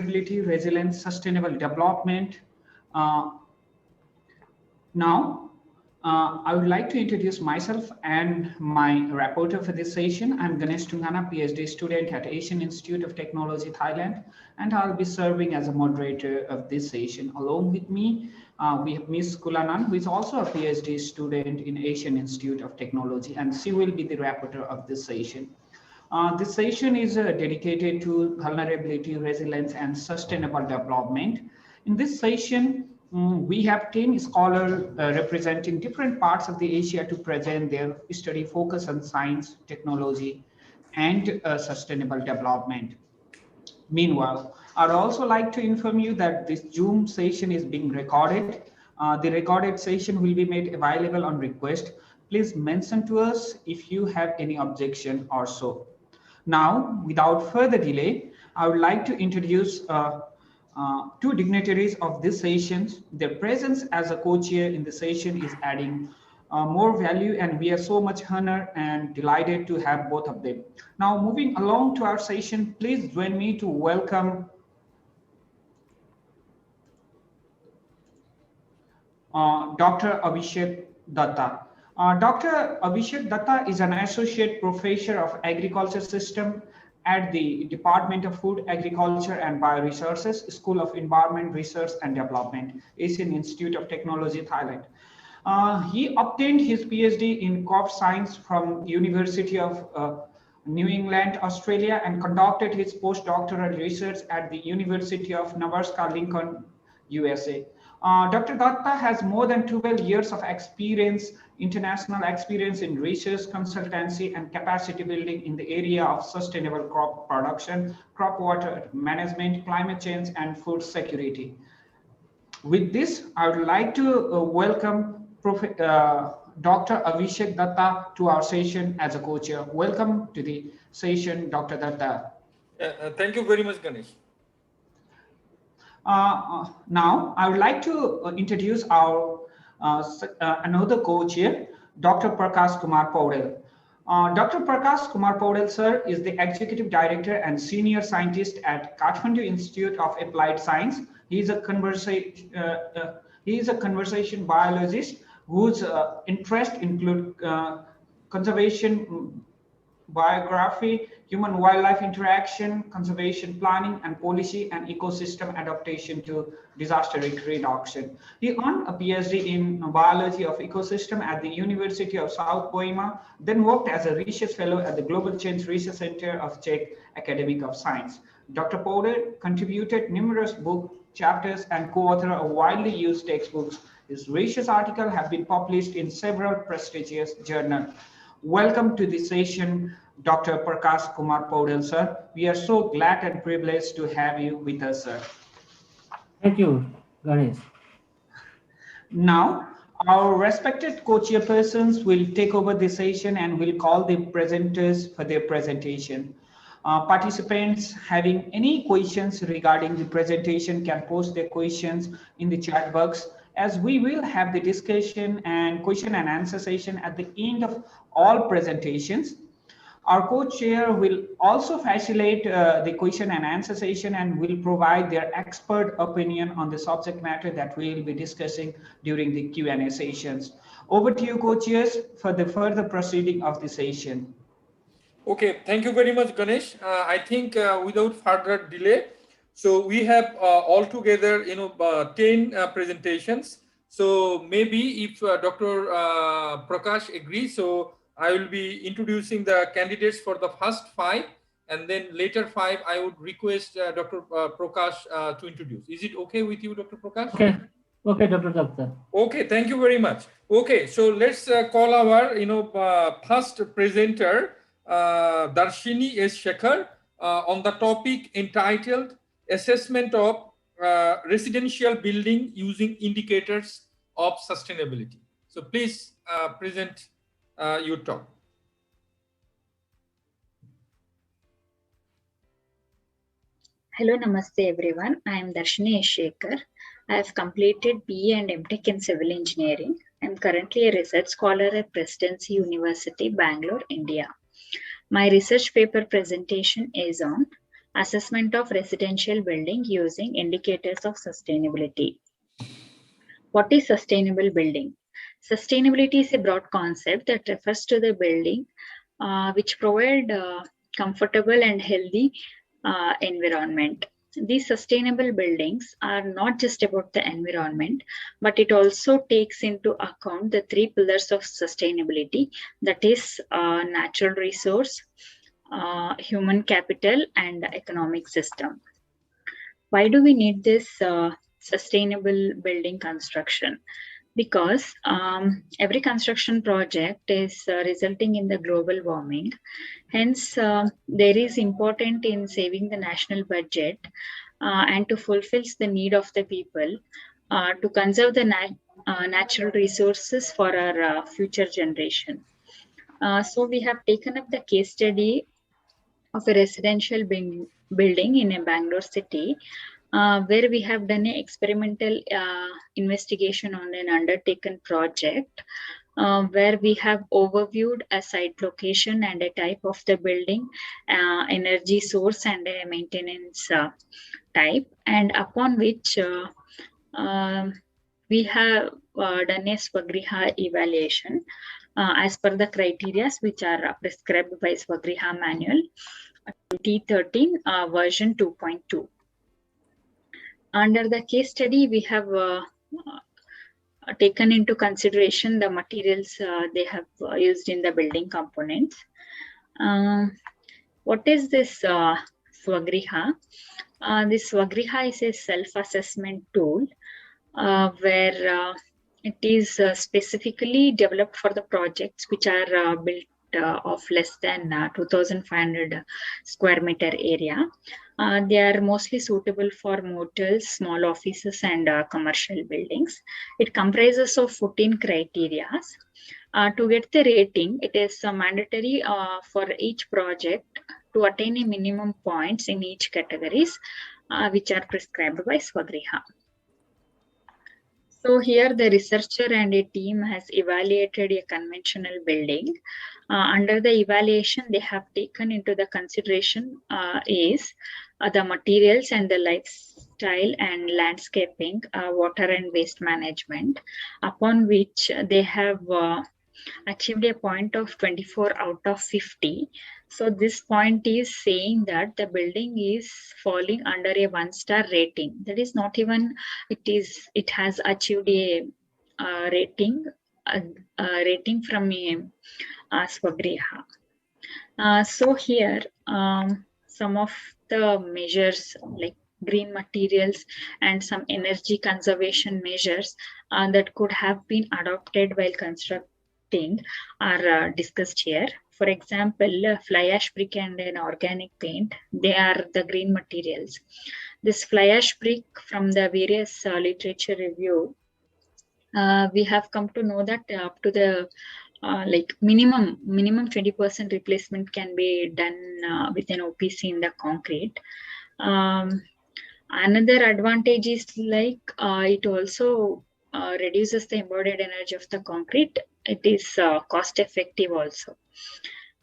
vulnerability, resilience, sustainable development. Now, I would like to introduce myself and my rapporteur for this session. I'm Ganesh Tungana, PhD student at Asian Institute of Technology, Thailand, and I'll be serving as a moderator of this session. Along with me, we have Ms. Kulanan, who is also a PhD student in Asian Institute of Technology, and she will be the rapporteur of this session. This session is dedicated to vulnerability, resilience, and sustainable development. In this session, we have 10 scholars representing different parts of the Asia to present their study focus on science, technology, and sustainable development. Meanwhile, I'd also like to inform you that this Zoom session is being recorded. The recorded session will be made available on request. Please mention to us if you have any objection or so. Now, without further delay, I would like to introduce two dignitaries of this session. Their presence as a co-chair in the session is adding more value, and we are so much honored and delighted to have both of them. Now, moving along to our session, please join me to welcome Dr. Abhishek Datta. Dr. Abhishek Datta is an associate professor of agriculture system at the Department of Food, Agriculture and Bioresources, School of Environment Research and Development, Asian Institute of Technology, Thailand. He obtained his PhD in crop science from University of New England, Australia, and conducted his postdoctoral research at the University of Nebraska-Lincoln, USA. Dr. Datta has more than 12 years of experience, international experience in research, consultancy, and capacity building in the area of sustainable crop production, crop water management, climate change, and food security. With this, I would like to welcome Dr. Abhishek Datta to our session as a co-chair. Welcome to the session, Dr. Datta. Thank you very much, Ganesh. Now, I would like to introduce our another co-chair, Dr. Prakash Kumar Paudel. Dr. Prakash Kumar Paudel, sir, is the Executive Director and Senior Scientist at Kathmandu Institute of Applied Science. He is a conservation biologist whose interests include conservation, biography, human-wildlife interaction, conservation planning and policy, and ecosystem adaptation to disaster risk reduction. He earned a PhD in biology of ecosystem at the University of South Koima, then worked as a research fellow at the Global Change Research Center of Czech Academy of Science. Dr. Paudel contributed numerous book chapters and co-authored a widely used textbooks. His research articles have been published in several prestigious journals. Welcome to the session, Dr. Prakash Kumar Paudel, sir. We are so glad and privileged to have you with us, sir. Thank you, Ganesh. Now, our respected co-chairpersons will take over the session and will call the presenters for their presentation. Participants having any questions regarding the presentation can post their questions in the chat box, as we will have the discussion and question and answer session at the end of all presentations. Our co-chair will also facilitate the question and answer session and will provide their expert opinion on the subject matter that we will be discussing during the Q&A sessions. Over to you, co-chairs, for the further proceeding of the session. Okay, thank you very much, Ganesh. I think without further delay, so we have altogether, 10 presentations. So maybe if Dr. Prakash agrees, so I will be introducing the candidates for the first 5, and then later 5, I would request Dr. Prakash to introduce. Is it okay with you, Dr. Prakash? Okay, okay, Dr. Datta. Okay, thank you very much. Okay, so let's call our, first presenter, Darshini S. Shekhar, on the topic entitled Assessment of Residential Building Using Indicators of Sustainability. So please present your talk. Hello, namaste everyone. I am Darshini S. Shekhar. I have completed BE and MTech in Civil Engineering. I am currently a research scholar at Presidency University, Bangalore, India. My research paper presentation is on assessment of residential building using indicators of sustainability. What is sustainable building? Sustainability is a broad concept that refers to the building which provide comfortable and healthy environment. These sustainable buildings are not just about the environment, but it also takes into account the three pillars of sustainability, that is natural resource, human capital, and economic system. Why do we need this sustainable building construction? Because every construction project is resulting in the global warming. Hence, there is important in saving the national budget and to fulfill the need of the people to conserve the natural resources for our future generation. So we have taken up the case study of a residential building in a Bangalore city, where we have done an experimental investigation on an undertaken project, where we have overviewed a site location and a type of the building, energy source, and a maintenance type, and upon which we have done a SVAGRIHA evaluation as per the criteria which are prescribed by SVAGRIHA manual 2013 version 2.2. Under the case study, we have taken into consideration the materials they have used in the building components. What is this SVAGRIHA? This SVAGRIHA is a self-assessment tool where it is specifically developed for the projects which are built of less than 2,500 square meter area. They are mostly suitable for motels, small offices, and commercial buildings. It comprises of 14 criteria. To get the rating, it is mandatory for each project to attain a minimum points in each categories, which are prescribed by SVAGRIHA. So here the researcher and a team has evaluated a conventional building. Under the evaluation, they have taken into the consideration is the materials and the lifestyle and landscaping, water and waste management, upon which they have achieved a point of 24 out of 50. So this point is saying that the building is falling under a 1-star rating. That is not even, it has achieved a rating from a SVAGRIHA. So here some of the measures like green materials and some energy conservation measures that could have been adopted while constructing are discussed here. For example, fly ash brick and an organic paint, they are the green materials. This fly ash brick, from the various literature review, we have come to know that up to the like minimum 20% replacement can be done with an OPC in the concrete. Another advantage is like it also reduces the embodied energy of the concrete. It is cost effective also.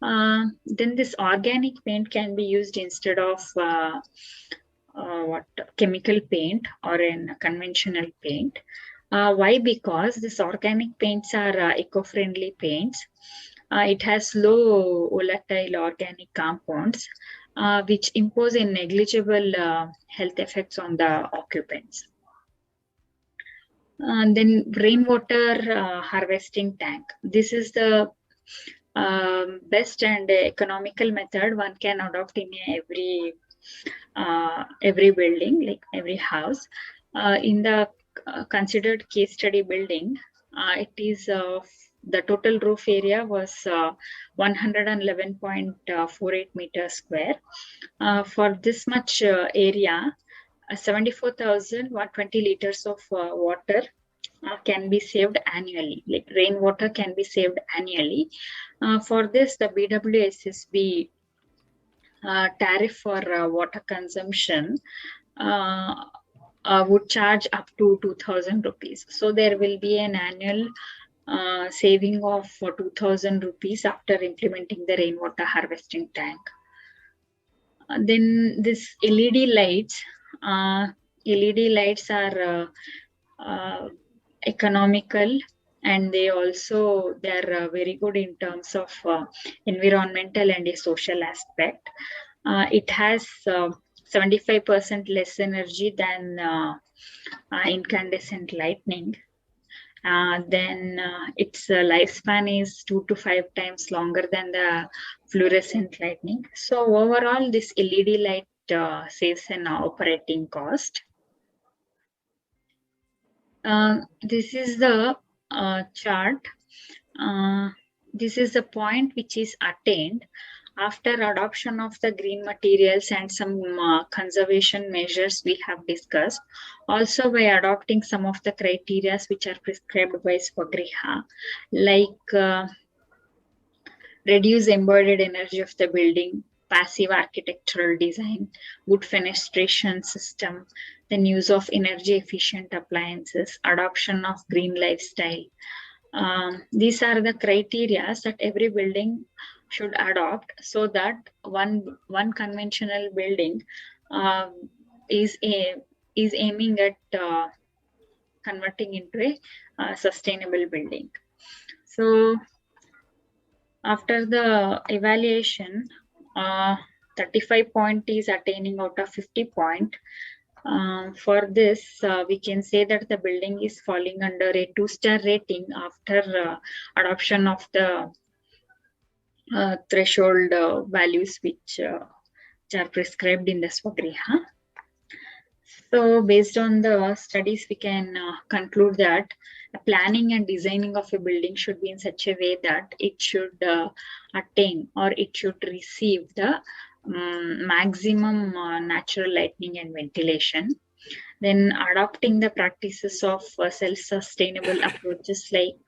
Then this organic paint can be used instead of chemical paint or a conventional paint. Why? Because these organic paints are eco-friendly paints. It has low volatile organic compounds, which impose a negligible health effects on the occupants. And then rainwater harvesting tank. This is the best and economical method one can adopt in every building, like every house. In the considered case study building, it is the total roof area was 111.48 meters square. For this much area, 74,120 liters of water can be saved annually, like rainwater can be saved annually. For this, the BWSSB tariff for water consumption would charge up to 2,000 rupees. So there will be an annual saving of 2,000 rupees after implementing the rainwater harvesting tank. Then this LED lights. LED lights are economical, and they are very good in terms of environmental and a social aspect. It has 75% less energy than incandescent lightning. Then its lifespan is 2 to 5 times longer than the fluorescent lightning. So overall, this LED light saves an operating cost. This is the chart. This is the point which is attained after adoption of the green materials and some conservation measures we have discussed. Also by adopting some of the criteria which are prescribed by SVAGRIHA, like reduce embodied energy of the building, passive architectural design, good fenestration system, then use of energy efficient appliances, adoption of green lifestyle. These are the criteria that every building should adopt, so that one conventional building is aiming at converting into a sustainable building. So after the evaluation, 35 point is attaining out of 50 point. For this, we can say that the building is falling under a 2-star rating after adoption of the threshold values which are prescribed in the SVAGRIHA. So based on the studies, we can conclude that planning and designing of a building should be in such a way that it should attain or it should receive the maximum natural lighting and ventilation. Then adopting the practices of self-sustainable approaches like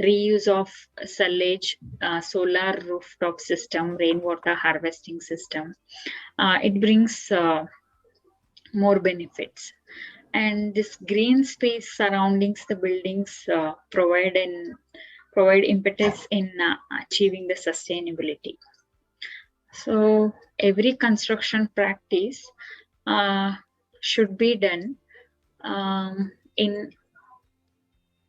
reuse of silage, solar rooftop system, rainwater harvesting system. It brings more benefits. And this green space surroundings the buildings provide impetus in achieving the sustainability. So every construction practice should be done in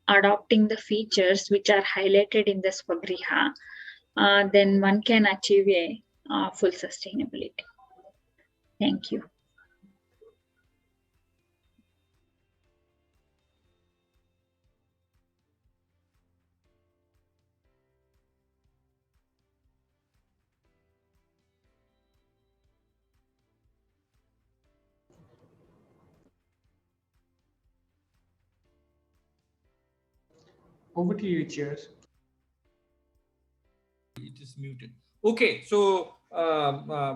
adopting the features which are highlighted in the SVAGRIHA. Then one can achieve a full sustainability. Thank you. Over to you, Cheers. It is muted. Okay, so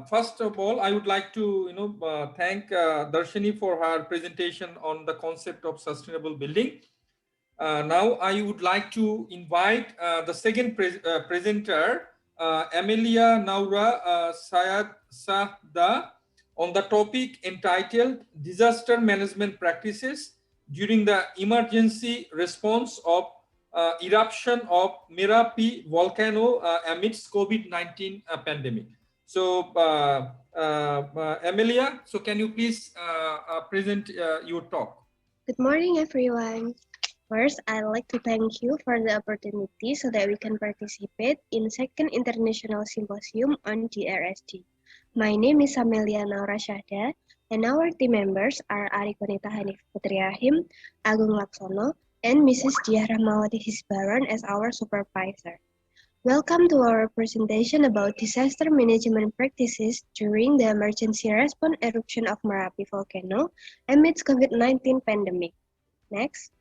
first of all, I would like to thank Darshini for her presentation on the concept of sustainable building. Now I would like to invite the second presenter, Amelia Naura Sayad Sahda, on the topic entitled Disaster Management Practices during the Emergency Response of eruption of Merapi volcano amidst COVID-19 pandemic. So Amelia, so can you please present your talk? Good morning, everyone. First, I'd like to thank you for the opportunity so that we can participate in Second International Symposium on DRSD. My name is Amelia Naura Syahda, and our team members are Arikonita Hanif Putriahim, Agung Laksono, and Mrs. Diah Rahmawati Hisbaran as our supervisor. Welcome to our presentation about disaster management practices during the emergency response eruption of Merapi volcano amidst COVID-19 pandemic. Next.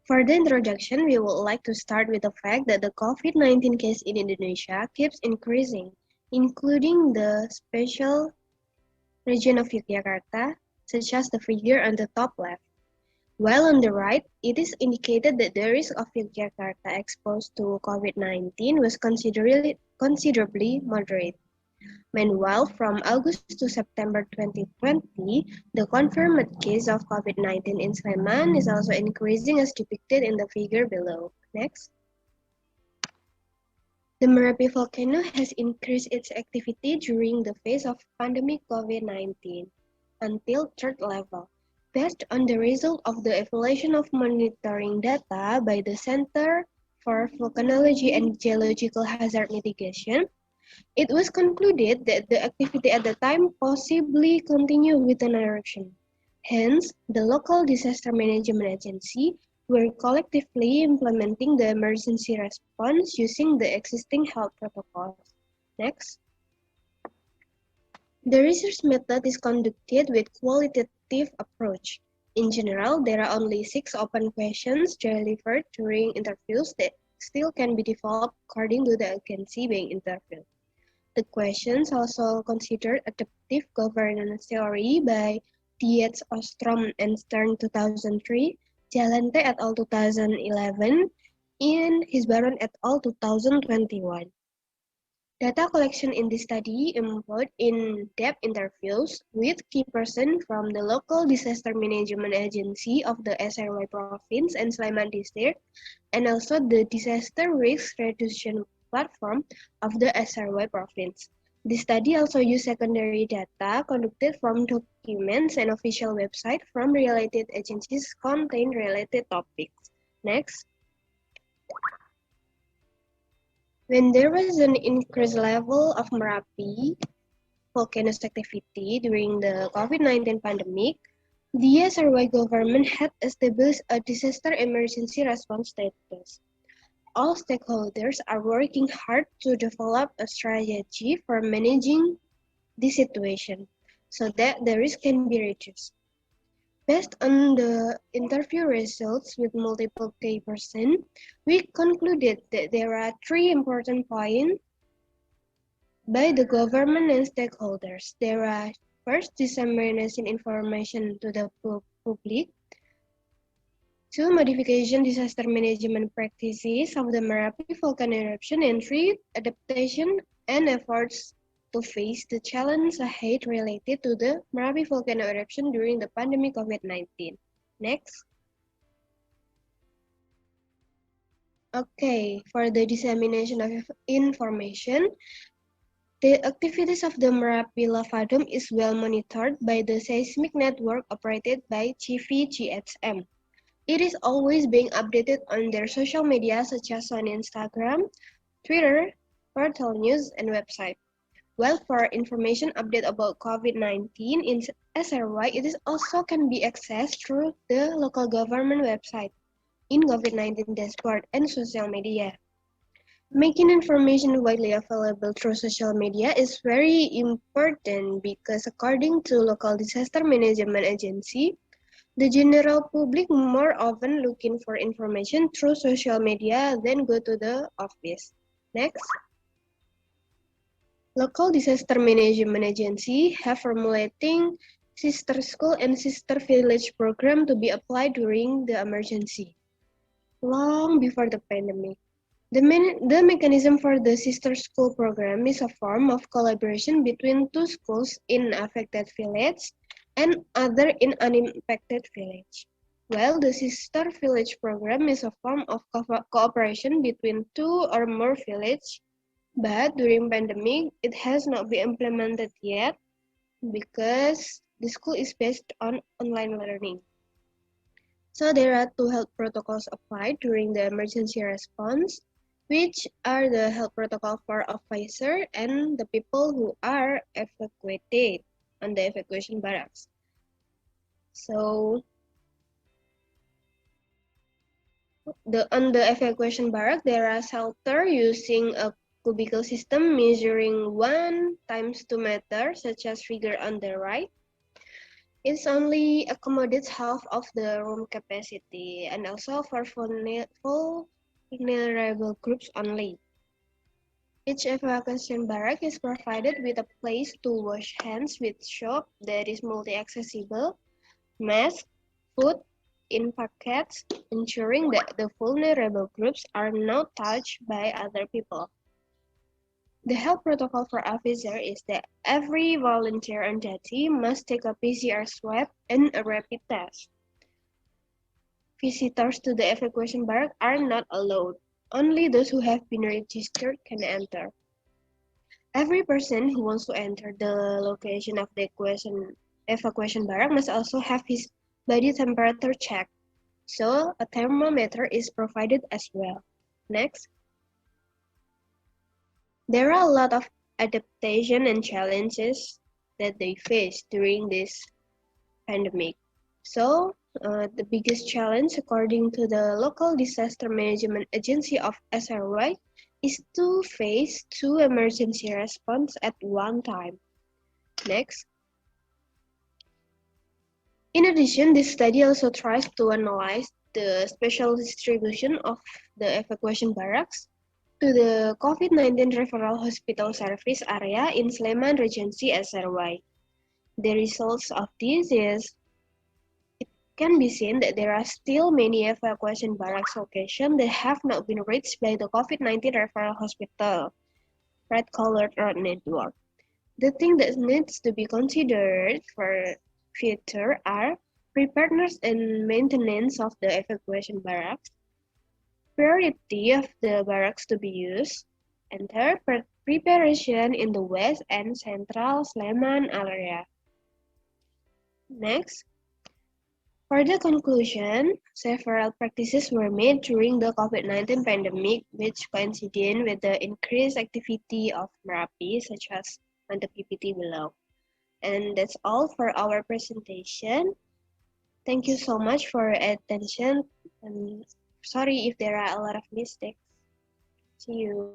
For the introduction, we would like to start with the fact that the COVID-19 case in Indonesia keeps increasing, including the special region of Yogyakarta, such as the figure on the top left. While on the right, it is indicated that the risk of Yogyakarta exposed to COVID-19 was considerably moderate. Meanwhile, from August to September 2020, the confirmed case of COVID-19 in Sleman is also increasing as depicted in the figure below. Next. The Merapi volcano has increased its activity during the phase of pandemic COVID-19 until third level. Based on the result of the evaluation of monitoring data by the Center for Volcanology and Geological Hazard Mitigation, it was concluded that the activity at the time possibly continued with an eruption. Hence, the local disaster management agency were collectively implementing the emergency response using the existing health protocols. Next. The research method is conducted with qualitative approach. In general, there are only 6 open questions delivered during interviews that still can be developed according to the agency being interviewed. The questions also consider adaptive governance theory by Dietz, Ostrom, and Stern 2003, Jalante et al. 2011, and Hisbaron et al. 2021. Data collection in this study involved in-depth interviews with key persons from the local disaster management agency of the SRY province and Sleman district, and also the disaster risk reduction platform of the SRY province. The study also used secondary data conducted from documents and official website from related agencies contain related topics. Next. When there was an increased level of Merapi volcanoes activity during the COVID-19 pandemic, the SRY government had established a disaster emergency response status. All stakeholders are working hard to develop a strategy for managing the situation so that the risk can be reduced. Based on the interview results with multiple key persons, we concluded that there are 3 important points by the government and stakeholders. There are first, dissemination information to the public. 2, modification disaster management practices of the Merapi volcano eruption, and 3, adaptation and efforts to face the challenge ahead related to the Merapi volcano eruption during the pandemic COVID-19. Next. Okay, for the dissemination of information, the activities of the Merapi lava dome is well monitored by the seismic network operated by GVGSM. It is always being updated on their social media such as on Instagram, Twitter, portal news, and website. Well, for information update about COVID-19 in SRY, it is also can be accessed through the local government website, in COVID-19 dashboard, and social media. Making information widely available through social media is very important because according to local disaster management agency, the general public more often looking for information through social media than go to the office. Next. Local disaster management agency have formulating sister school and sister village program to be applied during the emergency. Long before the pandemic. The mechanism for the sister school program is a form of collaboration between 2 schools in affected village and other in unimpacted village. While the sister village program is a form of cooperation between 2 or more villages, but during pandemic, it has not been implemented yet because the school is based on online learning. So there are 2 health protocols applied during the emergency response, which are the health protocol for officer and the people who are evacuated on the evacuation barracks. So on the evacuation barrack, there are shelter using a cubicle system measuring 1 × 2 meters, such as figure on the right. It only accommodates half of the room capacity and also for vulnerable groups only. Each evacuation barrack is provided with a place to wash hands with soap that is multi-accessible, mask, food in packets, ensuring that the vulnerable groups are not touched by other people. The health protocol for officer is that every volunteer on duty must take a PCR swab and a rapid test. Visitors to the evacuation barrack are not allowed. Only those who have been registered can enter. Every person who wants to enter the location of the evacuation barrack must also have his body temperature checked. So a thermometer is provided as well. Next. There are a lot of adaptation and challenges that they face during this pandemic. So the biggest challenge, according to the local disaster management agency of SRY, is to face 2 emergency response at one time. Next. In addition, this study also tries to analyze the spatial distribution of the evacuation barracks to the COVID-19 referral hospital service area in Sleman Regency SRY. The results of this is it can be seen that there are still many evacuation barracks locations that have not been reached by the COVID-19 referral hospital, red-colored road network. The thing that needs to be considered for future are preparedness and maintenance of the evacuation barracks, priority of the barracks to be used, and third, preparation in the west and central Sleman area. Next, for the conclusion, several practices were made during the COVID-19 pandemic which coincided with the increased activity of Merapi, such as on the PPT below. And that's all for our presentation. Thank you so much for your attention. And sorry if there are a lot of mistakes. See you.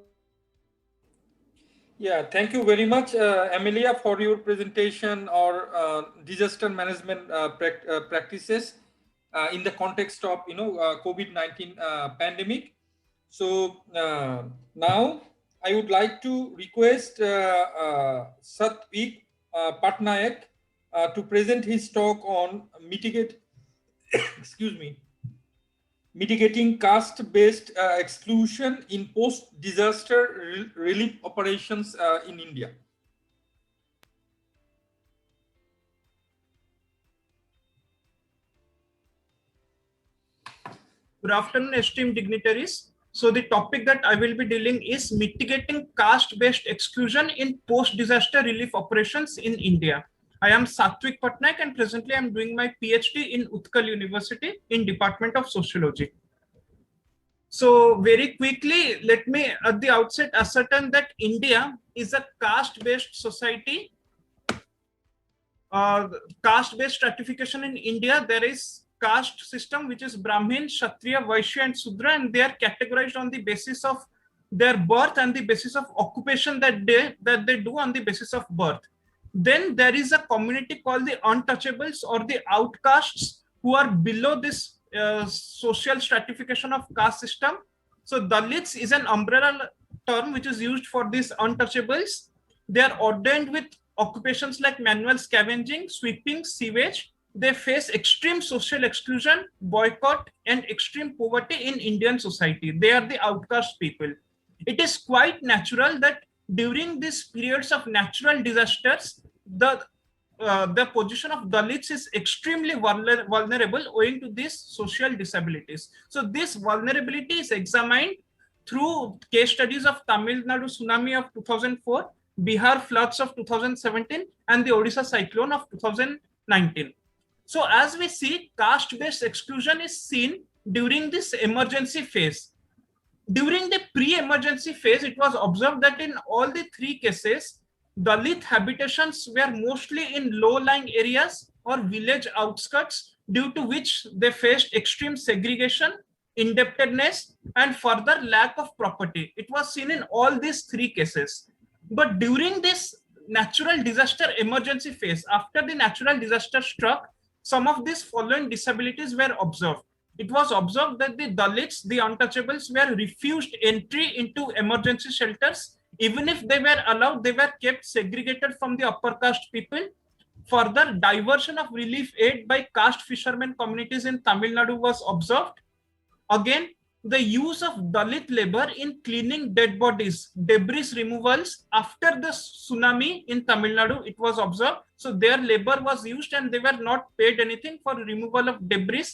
Yeah, thank you very much, Amelia, for your presentation or disaster management practices in the context of COVID-19 pandemic. So now I would like to request Satvik Patnaik to present his talk on mitigating caste-based exclusion in post-disaster relief operations in India. Good afternoon, esteemed dignitaries. So the topic that I will be dealing is mitigating caste-based exclusion in post-disaster relief operations in India. I am Satvik Patnaik and presently I am doing my PhD in Utkal University in Department of Sociology. So very quickly, let me at the outset ascertain that India is a caste-based society. Caste-based stratification in India, there is caste system which is Brahmin, Kshatriya, Vaishya and Sudra, and they are categorized on the basis of their birth and the basis of occupation that they do on the basis of birth. Then there is a community called the untouchables or the outcasts who are below this social stratification of caste system. So Dalits is an umbrella term which is used for these untouchables. They are ordained with occupations like manual scavenging, sweeping, sewage. They face extreme social exclusion, boycott, and extreme poverty in Indian society. They are the outcast people. It is quite natural that during these periods of natural disasters, the position of Dalits is extremely vulnerable owing to these social disabilities. So this vulnerability is examined through case studies of Tamil Nadu tsunami of 2004, Bihar floods of 2017, and the Odisha cyclone of 2019. So as we see, caste-based exclusion is seen during this emergency phase. During the pre-emergency phase, it was observed that in all the 3 cases, Dalit habitations were mostly in low-lying areas or village outskirts, due to which they faced extreme segregation, indebtedness, and further lack of property. It was seen in all these 3 cases. But during this natural disaster emergency phase, after the natural disaster struck, some of these following disabilities were observed. It was observed that the Dalits, the untouchables, were refused entry into emergency shelters. Even if they were allowed, they were kept segregated from the upper caste people. Further, diversion of relief aid by caste fishermen communities in Tamil Nadu was observed. Again, the use of Dalit labor in cleaning dead bodies, debris removals after the tsunami in Tamil Nadu, it was observed. So their labor was used and they were not paid anything for removal of debris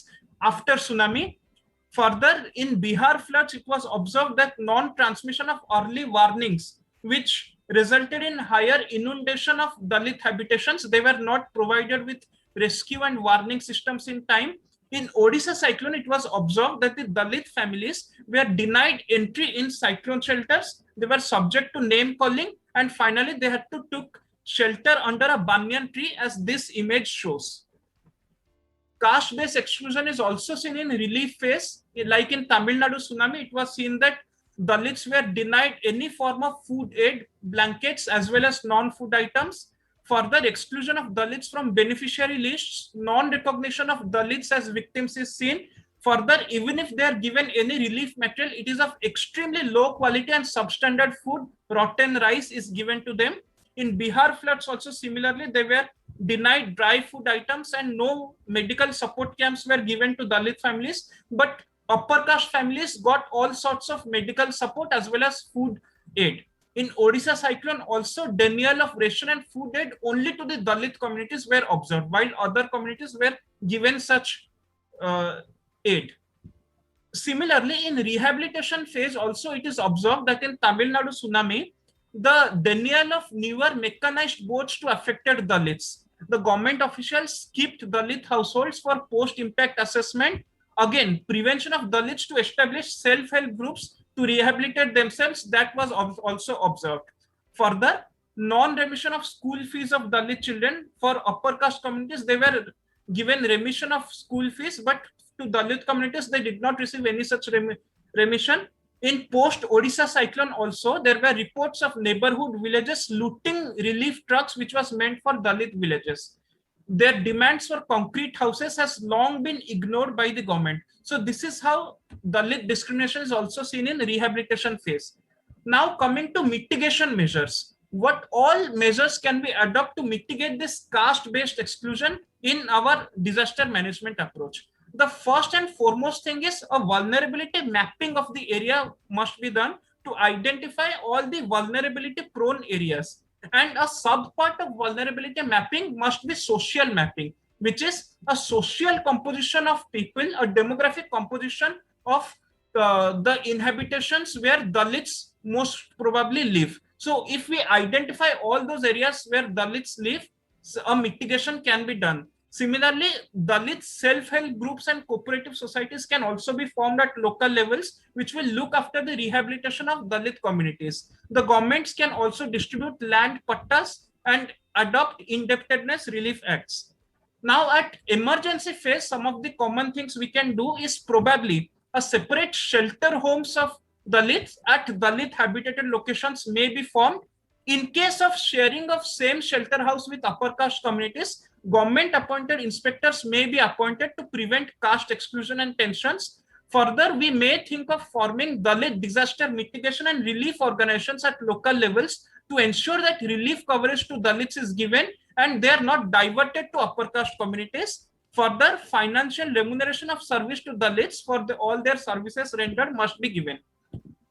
after tsunami. Further, in Bihar floods, it was observed that non-transmission of early warnings, which resulted in higher inundation of Dalit habitations. They were not provided with rescue and warning systems in time. In Odisha cyclone, it was observed that the Dalit families were denied entry in cyclone shelters. They were subject to name calling, and finally they had to take shelter under a banyan tree, as this image shows. Caste-based exclusion is also seen in relief phase. Like in Tamil Nadu tsunami, it was seen that Dalits were denied any form of food aid, blankets, as well as non-food items. Further, exclusion of Dalits from beneficiary lists, non-recognition of Dalits as victims is seen. Further, even if they are given any relief material, it is of extremely low quality and substandard food. Rotten rice is given to them. In Bihar floods also similarly, they were denied dry food items and no medical support camps were given to Dalit families, but upper caste families got all sorts of medical support as well as food aid. In Odisha cyclone, also denial of ration and food aid only to the Dalit communities were observed, while other communities were given such aid. Similarly, in rehabilitation phase, also it is observed that in Tamil Nadu tsunami, the denial of newer mechanized boats to affected Dalits. The government officials skipped Dalit households for post-impact assessment. Again, prevention of Dalits to establish self-help groups to rehabilitate themselves, that was also observed. Further, non-remission of school fees of Dalit children. For upper caste communities, they were given remission of school fees, but to Dalit communities, they did not receive any such remission. In post-Odisha cyclone also, there were reports of neighborhood villages looting relief trucks which was meant for Dalit villages. Their demands for concrete houses has long been ignored by the government. So this is how Dalit discrimination is also seen in rehabilitation phase. Now coming to mitigation measures. What all measures can we adopt to mitigate this caste-based exclusion in our disaster management approach? The first and foremost thing is a vulnerability mapping of the area must be done to identify all the vulnerability prone areas. And a sub part of vulnerability mapping must be social mapping, which is a social composition of people, a demographic composition of the inhabitations where Dalits most probably live. So if we identify all those areas where Dalits live, a mitigation can be done. Similarly, Dalit self-help groups and cooperative societies can also be formed at local levels, which will look after the rehabilitation of Dalit communities. The governments can also distribute land pattas and adopt indebtedness relief acts. Now at emergency phase, some of the common things we can do is probably a separate shelter homes of Dalits at Dalit habitated locations may be formed. In case of sharing of same shelter house with upper caste communities, government appointed inspectors may be appointed to prevent caste exclusion and tensions. Further, we may think of forming Dalit disaster mitigation and relief organizations at local levels to ensure that relief coverage to Dalits is given and they are not diverted to upper caste communities. Further, financial remuneration of service to Dalits for all their services rendered must be given.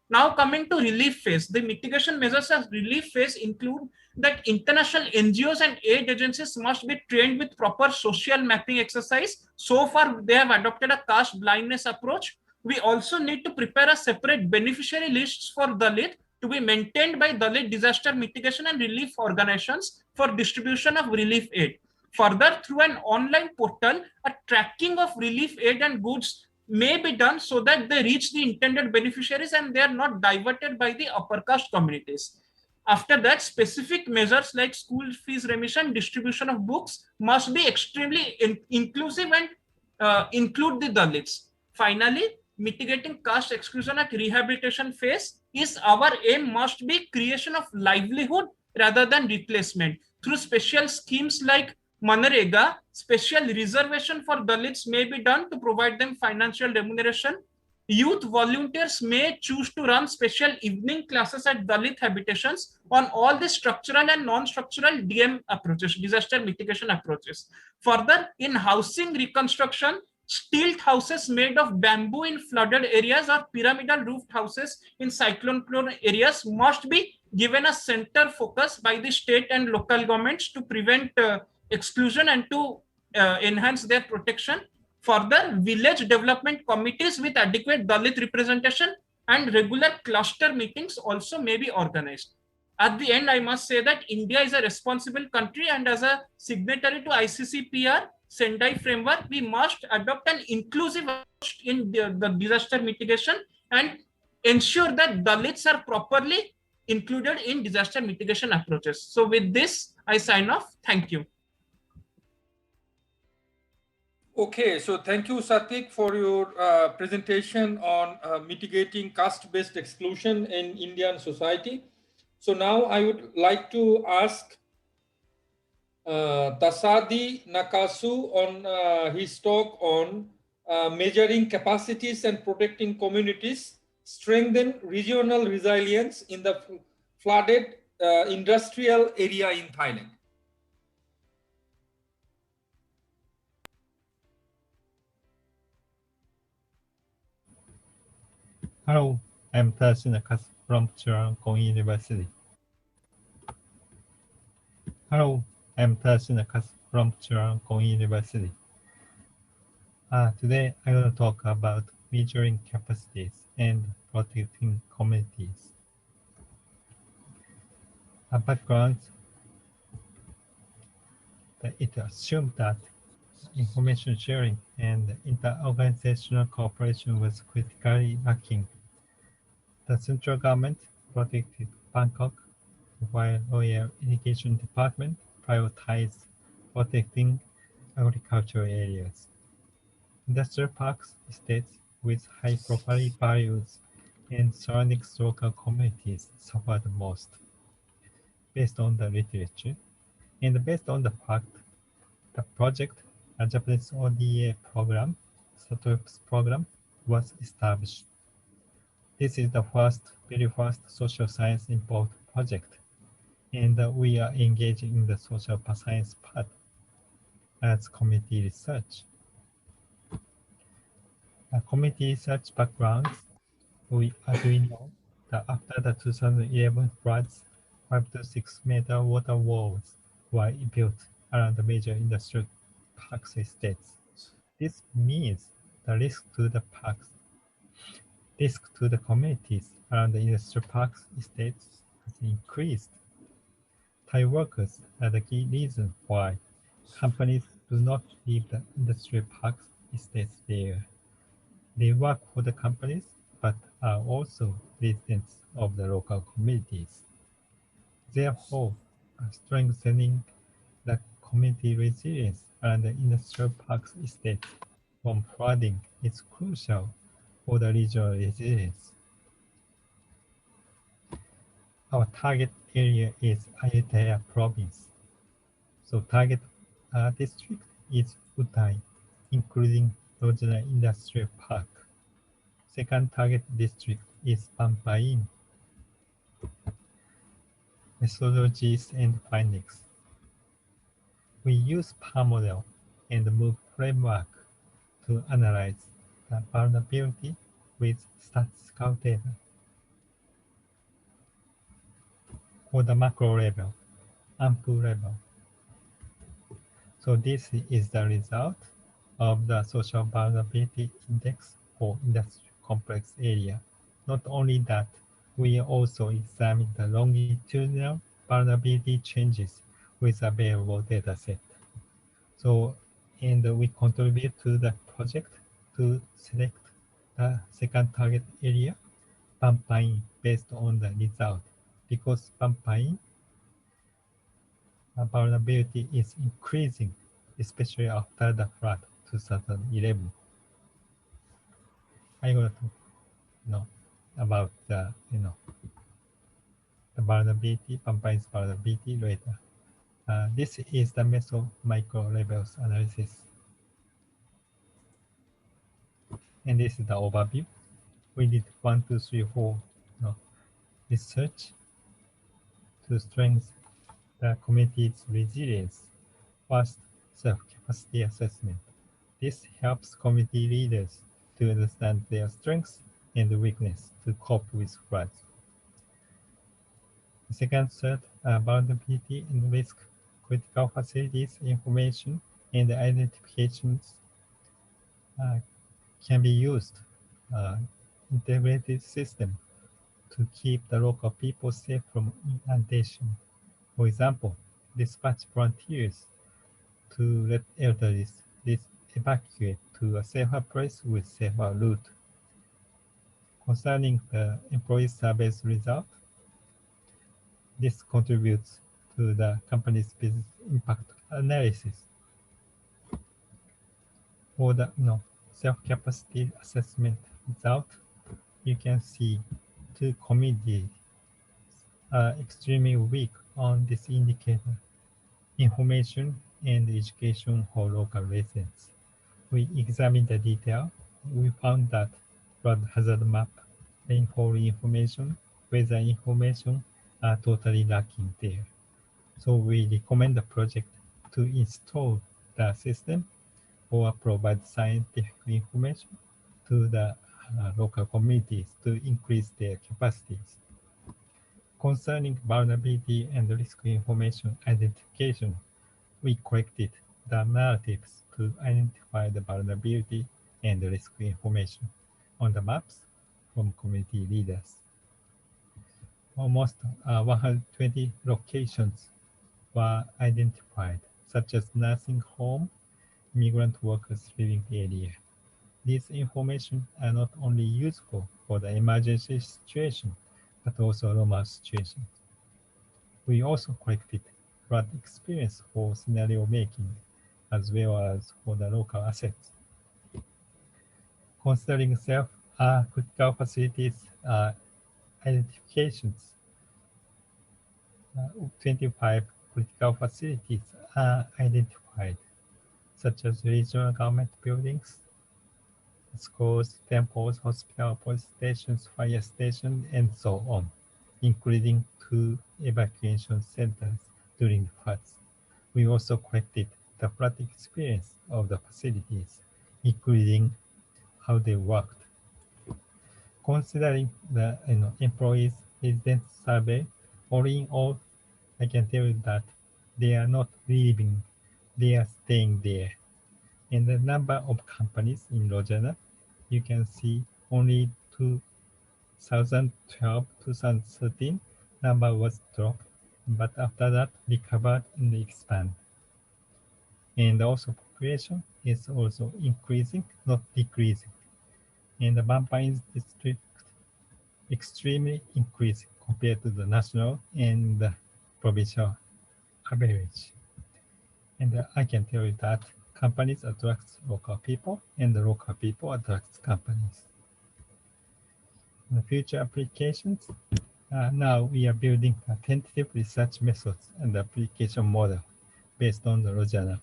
Now coming to relief phase, the mitigation measures as relief phase include that international NGOs and aid agencies must be trained with proper social mapping exercise. So far, they have adopted a caste blindness approach. We also need to prepare a separate beneficiary lists for Dalit to be maintained by Dalit disaster mitigation and relief organizations for distribution of relief aid. Further, through an online portal, a tracking of relief aid and goods may be done so that they reach the intended beneficiaries and they are not diverted by the upper caste communities. After that, specific measures like school fees remission, distribution of books must be extremely inclusive and include the Dalits. Finally, mitigating caste exclusion at rehabilitation phase is our aim must be creation of livelihood rather than replacement. Through special schemes like Manrega, special reservation for Dalits may be done to provide them financial remuneration. Youth volunteers may choose to run special evening classes at Dalit habitations on all the structural and non-structural DM approaches, disaster mitigation approaches. Further, in housing reconstruction, stilt houses made of bamboo in flooded areas or pyramidal roofed houses in cyclone-prone areas must be given a center focus by the state and local governments to prevent exclusion and to enhance their protection. Further, village development committees with adequate Dalit representation and regular cluster meetings also may be organized. At the end, I must say that India is a responsible country, and as a signatory to ICCPR Sendai framework, we must adopt an inclusive approach in the disaster mitigation and ensure that Dalits are properly included in disaster mitigation approaches. So with this, I sign off. Thank you. Okay, so thank you, Satik, for your presentation on mitigating caste-based exclusion in Indian society. So now I would like to ask Tasadi Nakasu on his talk on measuring capacities and protecting communities, strengthen regional resilience in the flooded industrial area in Thailand. Hello, I'm Tasadi Nakasu from Chulalongkorn University. Hello, I'm Tasadi Nakasu from Chulalongkorn University. Today, I'm going to talk about measuring capacities and protecting communities. A background, it assumed that information sharing and inter-organizational cooperation was critically lacking. The central government protected Bangkok, while Royal Irrigation Department prioritized protecting agricultural areas. Industrial parks, estates with high property values and surrounding local communities suffered most. Based on the literature, and based on the fact, the project, a Japanese ODA program, SATOEPS program, was established. This is the very first social science involved project, and we are engaging in the social science part as community research. Community research backgrounds, we know that after the 2011 floods, 5 to 6 meter water walls were built around the major industrial parks estates. This means the risk to the communities around the industrial parks estates has increased. Thai workers are the key reason why companies do not leave the industrial parks estates there. They work for the companies, but are also residents of the local communities. Therefore, strengthening the community resilience around the industrial parks estate from flooding is crucial for the regional resilience. Our target area is Ayutthaya province. So target district is Utai, including Lojana Industrial Park. Second target district is Pampain. Methodologies and findings. We use PAR model and MOVE framework to analyze the vulnerability with statistical data. For the macro level, ample level. So this is the result of the social vulnerability index for industrial complex area. Not only that, we also examine the longitudinal vulnerability changes with available data set. So, and we contribute to the project to select the second target area, Pampain, based on the result, because Pampain vulnerability is increasing, especially after the flood 2011. I'm going to know about the vulnerability, Pampain's vulnerability later. This is the meso micro levels analysis. And this is the overview. We did 1, 2, 3, 4 research to strengthen the community's resilience. First, self-capacity assessment. This helps community leaders to understand their strengths and weakness to cope with floods. Second, third, vulnerability and risk, critical facilities information and identifications can be used integrated system to keep the local people safe from inundation. For example, dispatch volunteers to let elderly evacuate to a safer place with safer route. Concerning the employee survey's result, this contributes to the company's business impact analysis. For the self-capacity assessment result, you can see two communities are extremely weak on this indicator, information and education for local residents. We examined the detail. We found that flood hazard map, rainfall information, weather information are totally lacking there. So we recommend the project to install the system or provide scientific information to the local communities to increase their capacities. Concerning vulnerability and risk information identification, we collected the narratives to identify the vulnerability and risk information on the maps from community leaders. Almost 120 locations were identified, such as nursing home, migrant workers living area. These information are not only useful for the emergency situation, but also normal situations. We also collected flood experience for scenario making, as well as for the local assets. Considering critical facilities identifications, 25 critical facilities are identified, such as regional government buildings, schools, temples, hospitals, police stations, fire stations, and so on, including 2 evacuation centers during the floods. We also collected the flood experience of the facilities, including how they worked. Considering the employees' resident survey, all in all, I can tell you that they are not leaving, they are staying there. And the number of companies in Rojana, you can see only 2012, 2013, number was dropped, but after that recovered and expanded. And also population is also increasing, not decreasing. And the Vampires district extremely increasing compared to the national and the provincial average. And I can tell you that companies attract local people and the local people attract companies. In the future applications, now we are building a tentative research methods and application model based on the Rojana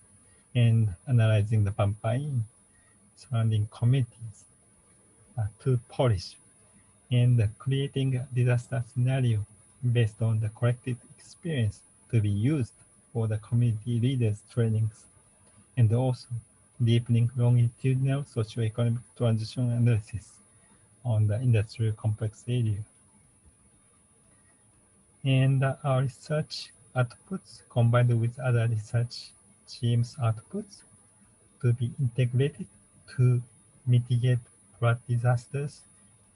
and analyzing the vampire surrounding communities to polish and creating a disaster scenario based on the collected experience to be used for the community leaders trainings, and also deepening longitudinal socioeconomic transition analysis on the industrial complex area. And our research outputs combined with other research teams' outputs to be integrated to mitigate flood disasters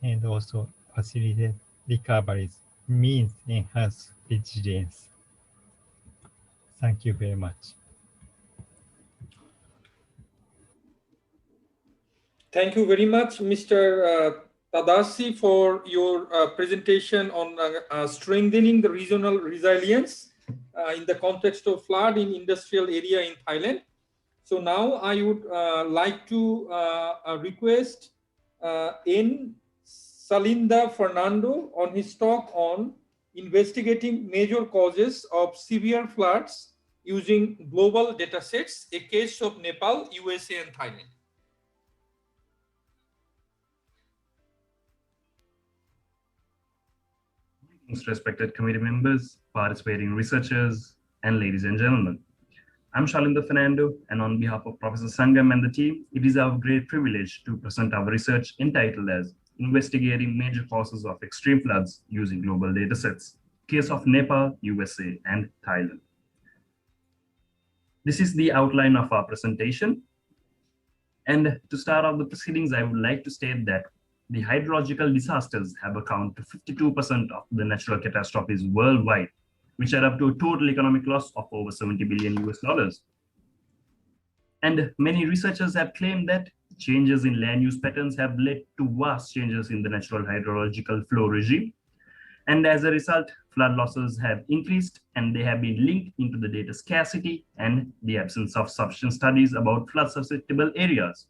and also facilitate recoveries, means enhance resilience. Thank you very much. Thank you very much, Mr. Tadasi, for your presentation on strengthening the regional resilience in the context of flood in industrial area in Thailand. So now I would like to request N. Salinda Fernando on his talk on investigating major causes of severe floods using global datasets, a case of Nepal, USA, and Thailand. Respected committee members, participating researchers, and ladies and gentlemen. I'm Shalinda Fernando, and on behalf of Professor Sangam and the team, it is our great privilege to present our research entitled as Investigating Major Causes of Extreme Floods Using Global Datasets, Case of Nepal, USA, and Thailand. This is the outline of our presentation. And to start off the proceedings, I would like to state that the hydrological disasters have accounted to 52% of the natural catastrophes worldwide, which add up to a total economic loss of over 70 billion US dollars. And many researchers have claimed that changes in land use patterns have led to vast changes in the natural hydrological flow regime. And as a result, flood losses have increased, and they have been linked into the data scarcity and the absence of sufficient studies about flood susceptible areas.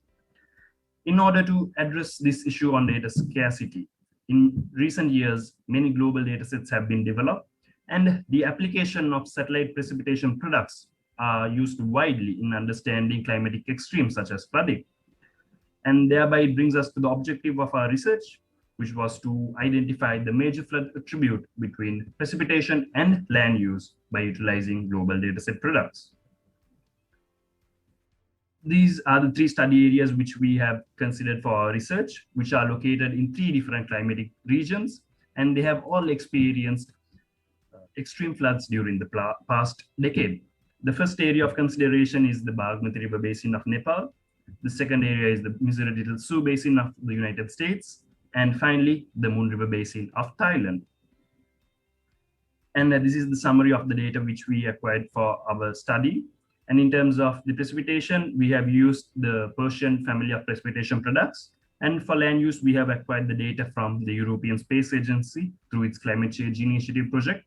In order to address this issue on data scarcity, in recent years, many global datasets have been developed, and the application of satellite precipitation products are used widely in understanding climatic extremes such as flooding. And thereby it brings us to the objective of our research, which was to identify the major flood attribute between precipitation and land use by utilizing global dataset products. These are the 3 study areas which we have considered for our research, which are located in 3 different climatic regions, and they have all experienced extreme floods during the past decade. The first area of consideration is the Bagmati River Basin of Nepal. The second area is the Missouri-Little Basin of the United States. And finally, the Moon River Basin of Thailand. And this is the summary of the data which we acquired for our study. And in terms of the precipitation, we have used the Persian family of precipitation products. And for land use, we have acquired the data from the European Space Agency through its Climate Change Initiative project.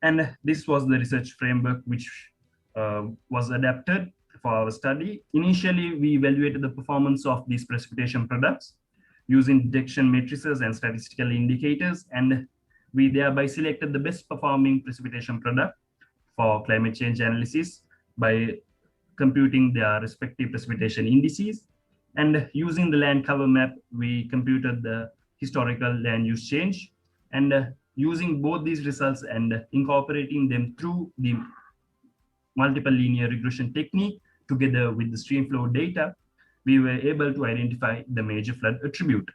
And this was the research framework which was adapted for our study. Initially, we evaluated the performance of these precipitation products using detection matrices and statistical indicators, and we thereby selected the best performing precipitation product for climate change analysis by computing their respective precipitation indices. And using the land cover map, we computed the historical land use change. And using both these results and incorporating them through the multiple linear regression technique together with the streamflow data, we were able to identify the major flood attribute.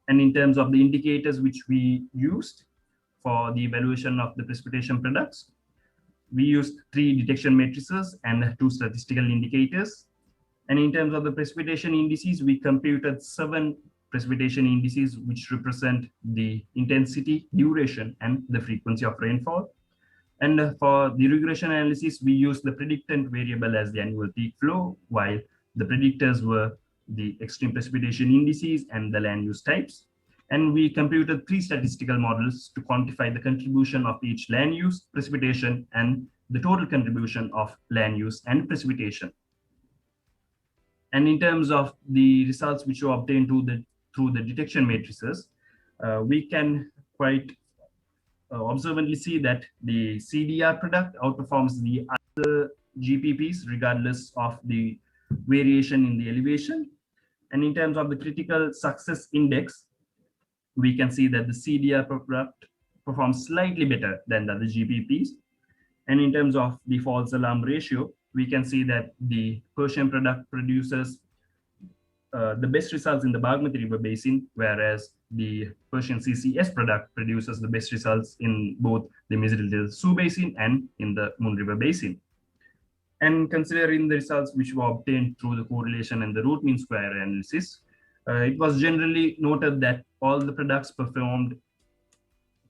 And in terms of the indicators which we used for the evaluation of the precipitation products, we used 3 detection matrices and 2 statistical indicators. And in terms of the precipitation indices, we computed 7 precipitation indices which represent the intensity, duration, and the frequency of rainfall. And for the regression analysis, we used the predictant variable as the annual peak flow, while the predictors were the extreme precipitation indices and the land use types. And we computed 3 statistical models to quantify the contribution of each land use, precipitation, and the total contribution of land use and precipitation. And in terms of the results which were obtained through the detection matrices, we can quite observantly see that the CDR product outperforms the other GPPs regardless of the variation in the elevation. And in terms of the critical success index, we can see that the CDR product performs slightly better than the other GPPs. And in terms of the false alarm ratio, we can see that the Persian product produces the best results in the Bagmati River Basin, whereas the Persian CCS product produces the best results in both the Missouri-Little Basin and in the Moon River Basin. And considering the results which were obtained through the correlation and the root mean square analysis, it was generally noted that all the products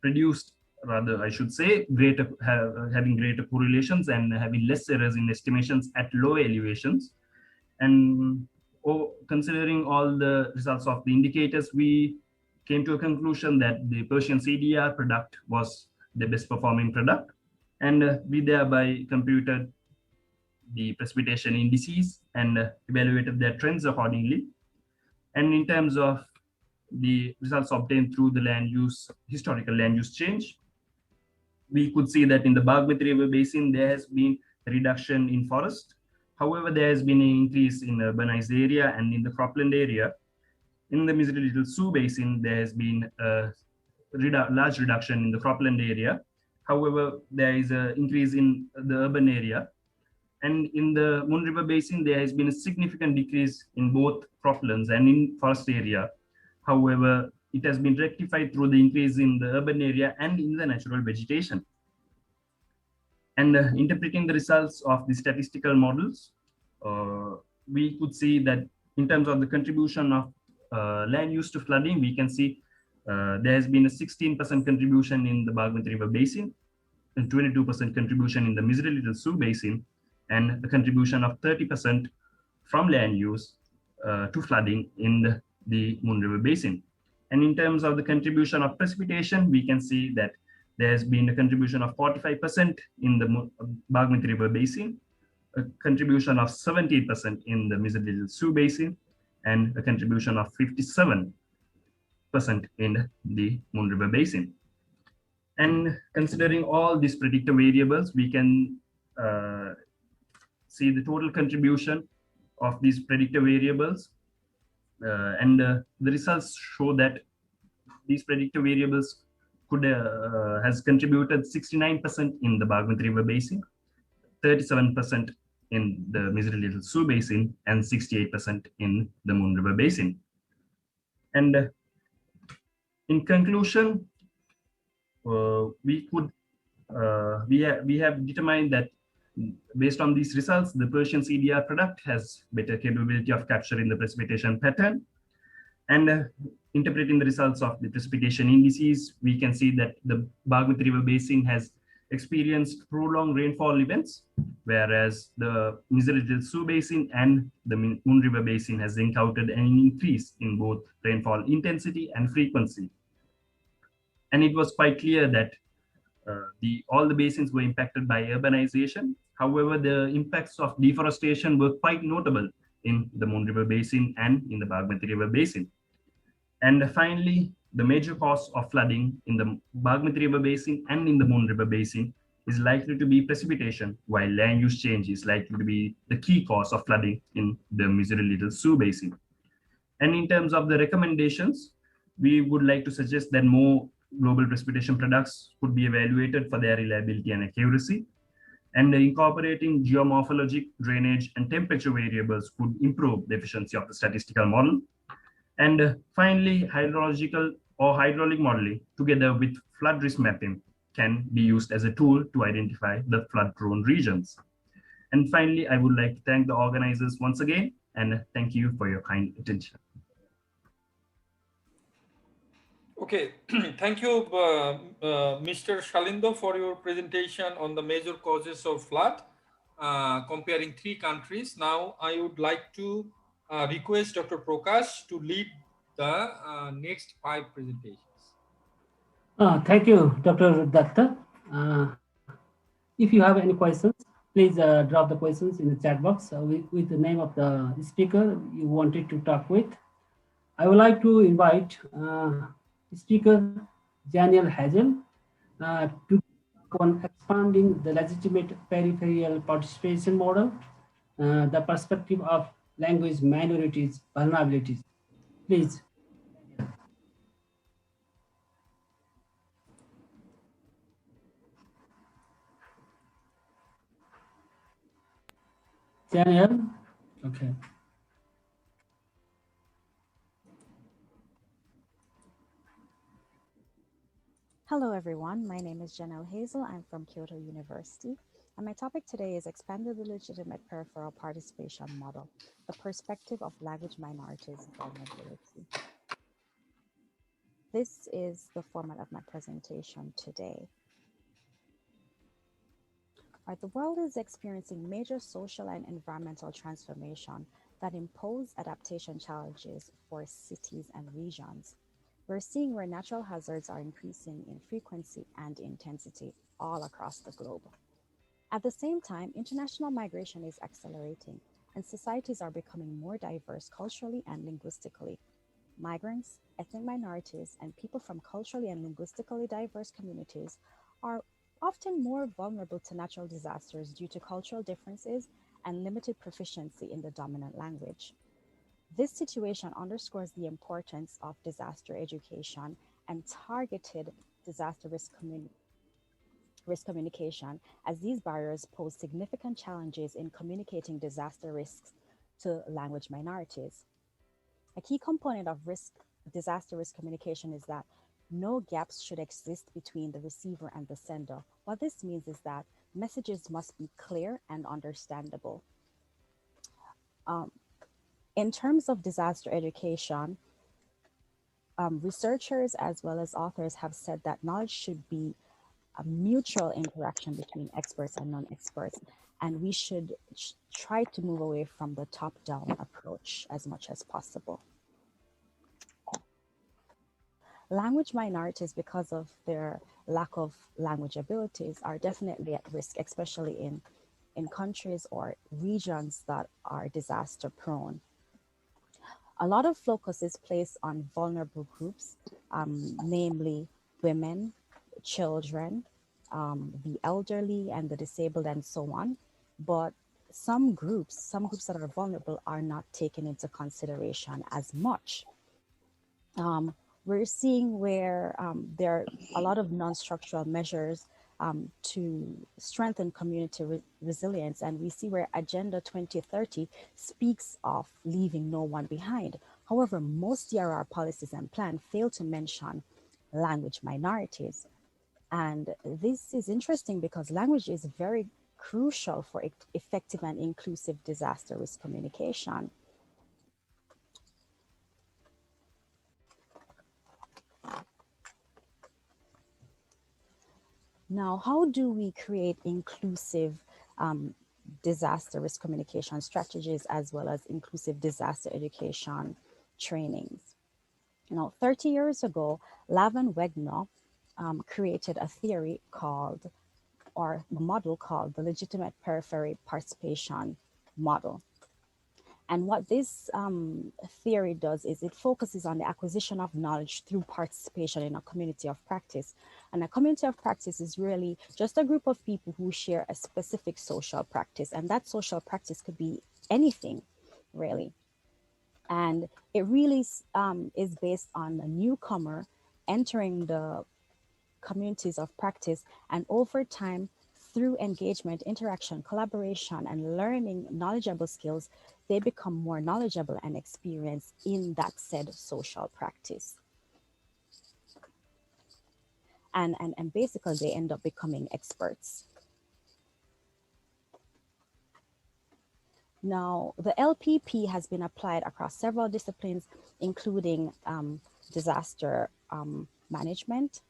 produced, rather I should say, having greater correlations and having less errors in estimations at low elevations. And considering all the results of the indicators, we came to a conclusion that the Persian CDR product was the best performing product. And we thereby computed the precipitation indices and evaluated their trends accordingly. And in terms of the results obtained through the land use, historical land use change, we could see that in the Bagmati River Basin, there has been a reduction in forest. However, there has been an increase in urbanized area and in the cropland area. In the Missouri-Little Basin, there has been a large reduction in the cropland area. However, there is an increase in the urban area. And in the Moon River Basin, there has been a significant decrease in both croplands and in forest area. However, it has been rectified through the increase in the urban area and in the natural vegetation. And interpreting the results of the statistical models, we could see that in terms of the contribution of land use to flooding, we can see there has been a 16% contribution in the Bagmati River Basin, and 22% contribution in the Missouri Little Sioux Basin, and a contribution of 30% from land use to flooding in the Moon River Basin. And in terms of the contribution of precipitation, we can see that there has been a contribution of 45% in the Bagmati River Basin, a contribution of 70% in the Missouri Little Sioux Basin, and a contribution of 57% in the Moon River Basin. And considering all these predictor variables, we can see the total contribution of these predictor variables. The results show that these predictor variables has contributed 69% in the Bagmati River Basin, 37% in the Missouri Little Sioux Basin, and 68% in the Moon River Basin. And in conclusion, we have determined that based on these results, the Persian CDR product has better capability of capturing the precipitation pattern. And interpreting the results of the precipitation indices, we can see that the Bagmati River Basin has experienced prolonged rainfall events, whereas the Missouri Little Sioux Basin and the Moon River Basin has encountered an increase in both rainfall intensity and frequency. And it was quite clear that all the basins were impacted by urbanization. However, the impacts of deforestation were quite notable in the Moon River Basin and in the Bagmati River Basin. And finally, the major cause of flooding in the Bagmati River Basin and in the Moon River Basin is likely to be precipitation, while land use change is likely to be the key cause of flooding in the Missouri Little Sioux Basin. And in terms of the recommendations, we would like to suggest that more global precipitation products could be evaluated for their reliability and accuracy. And incorporating geomorphologic, drainage, and temperature variables could improve the efficiency of the statistical model. And finally, hydrological or hydraulic modeling together with flood risk mapping can be used as a tool to identify the flood-prone regions. And finally, I would like to thank the organizers once again, and thank you for your kind attention. Okay, thank you, Mr. Shalindo, for your presentation on the major causes of flood, comparing 3 countries. Now, I would like to request Dr. Prakash to lead the next 5 presentations. Thank you, Dr. Datta. If you have any questions, please drop the questions in the chat box with the name of the speaker you wanted to talk with. I would like to invite speaker Daniel Hazel to talk on expanding the legitimate peripheral participation model, the perspective of language minorities vulnerabilities. Please. Daniel, okay. Hello everyone, my name is Janelle Hazel. I'm from Kyoto University, and my topic today is expanding the legitimate peripheral participation model, the perspective of language minorities vulnerability. This is the format of my presentation today. The world is experiencing major social and environmental transformation that impose adaptation challenges for cities and regions. We're seeing where natural hazards are increasing in frequency and intensity all across the globe. At the same time, international migration is accelerating, and societies are becoming more diverse culturally and linguistically. Migrants, ethnic minorities, and people from culturally and linguistically diverse communities are often more vulnerable to natural disasters due to cultural differences and limited proficiency in the dominant language. This situation underscores the importance of disaster education and targeted disaster risk communication, as these barriers pose significant challenges in communicating disaster risks to language minorities. A key component of disaster risk communication is that no gaps should exist between the receiver and the sender. What this means is that messages must be clear and understandable. In terms of disaster education, researchers as well as authors have said that knowledge should be a mutual interaction between experts and non-experts, and we should try to move away from the top-down approach as much as possible. Language minorities, because of their lack of language abilities, are definitely at risk, especially in countries or regions that are disaster prone. A lot of focus is placed on vulnerable groups, namely women, children, the elderly and the disabled and so on. But some groups that are vulnerable are not taken into consideration as much. We're seeing where there are a lot of non-structural measures to strengthen community resilience. And we see where Agenda 2030 speaks of leaving no one behind. However, most DRR policies and plans fail to mention language minorities. And this is interesting because language is very crucial for effective and inclusive disaster risk communication. Now, how do we create inclusive disaster risk communication strategies as well as inclusive disaster education trainings? Now, 30 years ago, Lavin Wegner created a theory called, or model called, the Legitimate Periphery Participation Model. And what this theory does is it focuses on the acquisition of knowledge through participation in a community of practice. And a community of practice is really just a group of people who share a specific social practice. And that social practice could be anything, really. And it really is based on a newcomer entering the communities of practice, and over time, through engagement, interaction, collaboration, and learning knowledgeable skills, they become more knowledgeable and experienced in that said social practice. And basically, they end up becoming experts. Now, the LPP has been applied across several disciplines, including disaster management.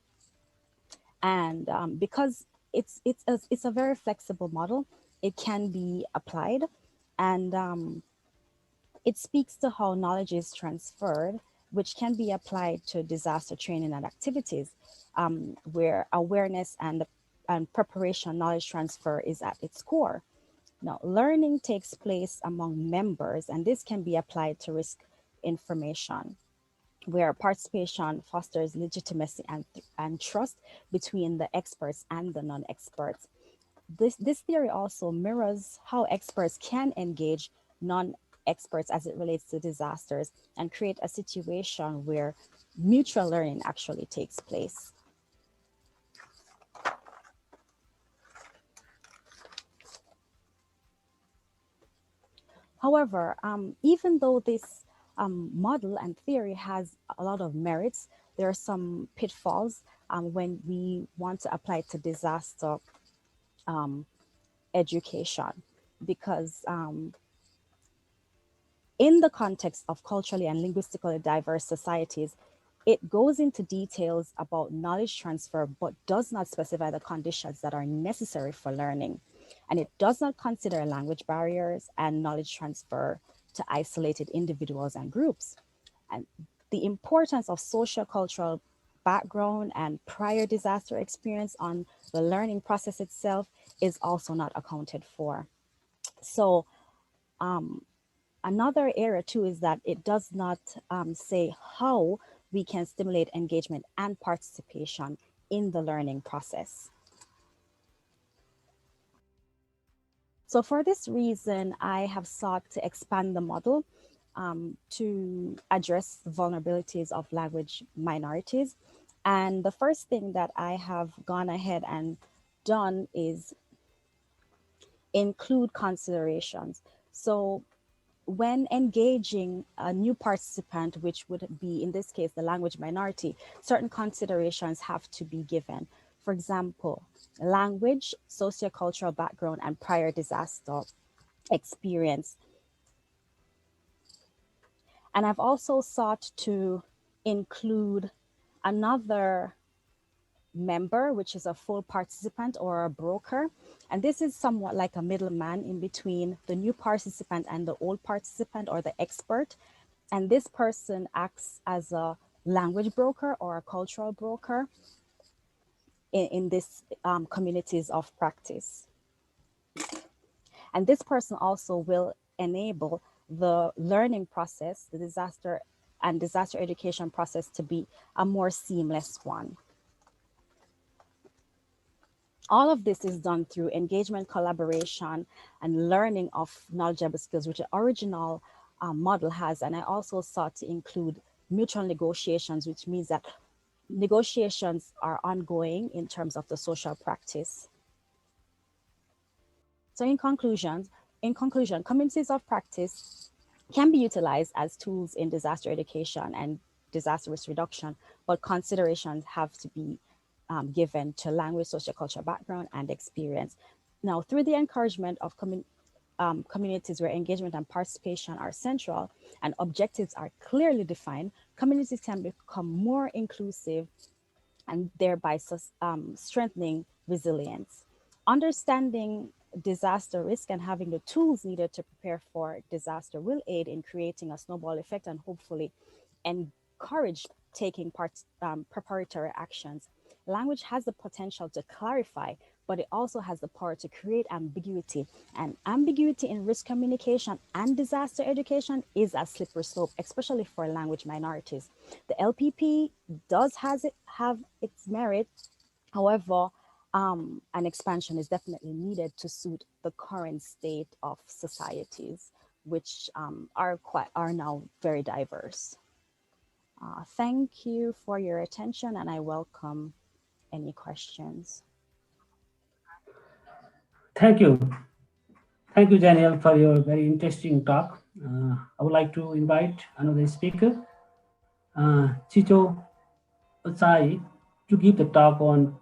And because it's a very flexible model, it can be applied, and it speaks to how knowledge is transferred, which can be applied to disaster training and activities, where awareness and preparation knowledge transfer is at its core. Now, learning takes place among members, and this can be applied to risk information, where participation fosters legitimacy and trust between the experts and the non-experts. This theory also mirrors how experts can engage non-experts as it relates to disasters and create a situation where mutual learning actually takes place. However, even though this model and theory has a lot of merits, there are some pitfalls when we want to apply it to disaster education, because in the context of culturally and linguistically diverse societies, it goes into details about knowledge transfer, but does not specify the conditions that are necessary for learning. And it does not consider language barriers and knowledge transfer to isolated individuals and groups. And the importance of social cultural background and prior disaster experience on the learning process itself is also not accounted for. So another area too is that it does not say how we can stimulate engagement and participation in the learning process. So for this reason, I have sought to expand the model to address the vulnerabilities of language minorities. And the first thing that I have gone ahead and done is include considerations. So when engaging a new participant, which would be in this case the language minority, certain considerations have to be given. For example, language, sociocultural background, and prior disaster experience. And I've also sought to include another member, which is a full participant or a broker. And this is somewhat like a middleman in between the new participant and the old participant or the expert. And this person acts as a language broker or a cultural broker in this communities of practice. And this person also will enable the learning process, the disaster education process to be a more seamless one. All of this is done through engagement, collaboration, and learning of knowledgeable skills, which the original model has. And I also sought to include mutual negotiations, which means that negotiations are ongoing in terms of the social practice. So in conclusion, communities of practice can be utilized as tools in disaster education and disaster risk reduction, but considerations have to be given to language, sociocultural background, and experience. Now, through the encouragement of communities where engagement and participation are central and objectives are clearly defined, communities can become more inclusive and thereby strengthening resilience. Understanding disaster risk and having the tools needed to prepare for disaster will aid in creating a snowball effect and hopefully encourage taking preparatory actions. Language has the potential to clarify, but it also has the power to create ambiguity. And ambiguity in risk communication and disaster education is a slippery slope, especially for language minorities. The LPP does have its merit. However, an expansion is definitely needed to suit the current state of societies, which are now very diverse. Thank you for your attention, and I welcome any questions. Thank you. Thank you, Daniel, for your very interesting talk. I would like to invite another speaker, Chicho Otsai, to give the talk on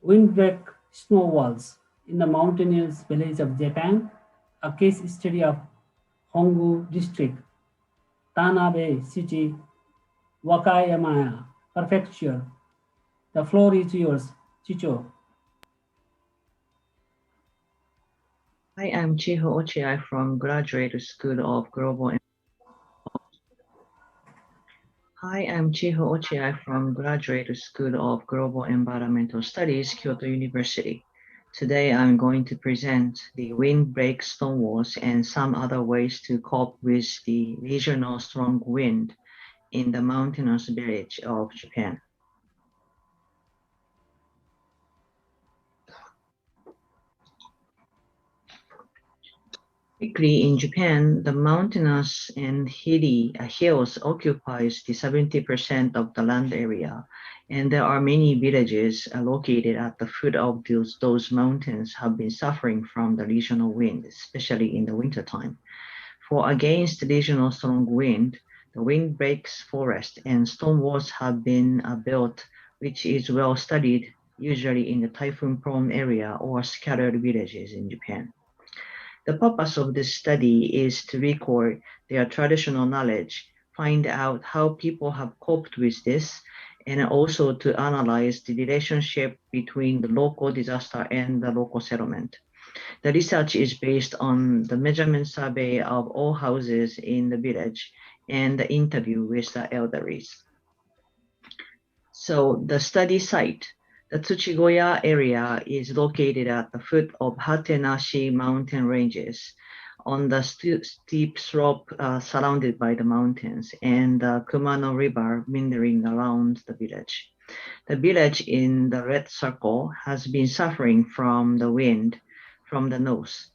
windbreak snow walls in the mountainous village of Japan, a case study of Hongu district, Tanabe city, Wakayama prefecture. The floor is yours, Chicho. Hi, I'm Chiho Ochiai from Graduate School of Global Environmental Studies, Kyoto University. Today, I'm going to present the windbreak stone walls and some other ways to cope with the regional strong wind in the mountainous village of Japan. Quickly, in Japan, the mountainous and hilly hills occupies the 70% of the land area, and there are many villages located at the foot of those mountains have been suffering from the regional wind, especially in the wintertime. For against regional strong wind, the windbreaks forest and stone walls have been built, which is well studied, usually in the typhoon-prone area or scattered villages in Japan. The purpose of this study is to record their traditional knowledge, find out how people have coped with this, and also to analyze the relationship between the local disaster and the local settlement. The research is based on the measurement survey of all houses in the village and the interview with the elderlies. So the study site, the Tsuchigoya area, is located at the foot of Hatenashi mountain ranges on the steep slope surrounded by the mountains and the Kumano River meandering around the village. The village in the red circle has been suffering from the wind from the north.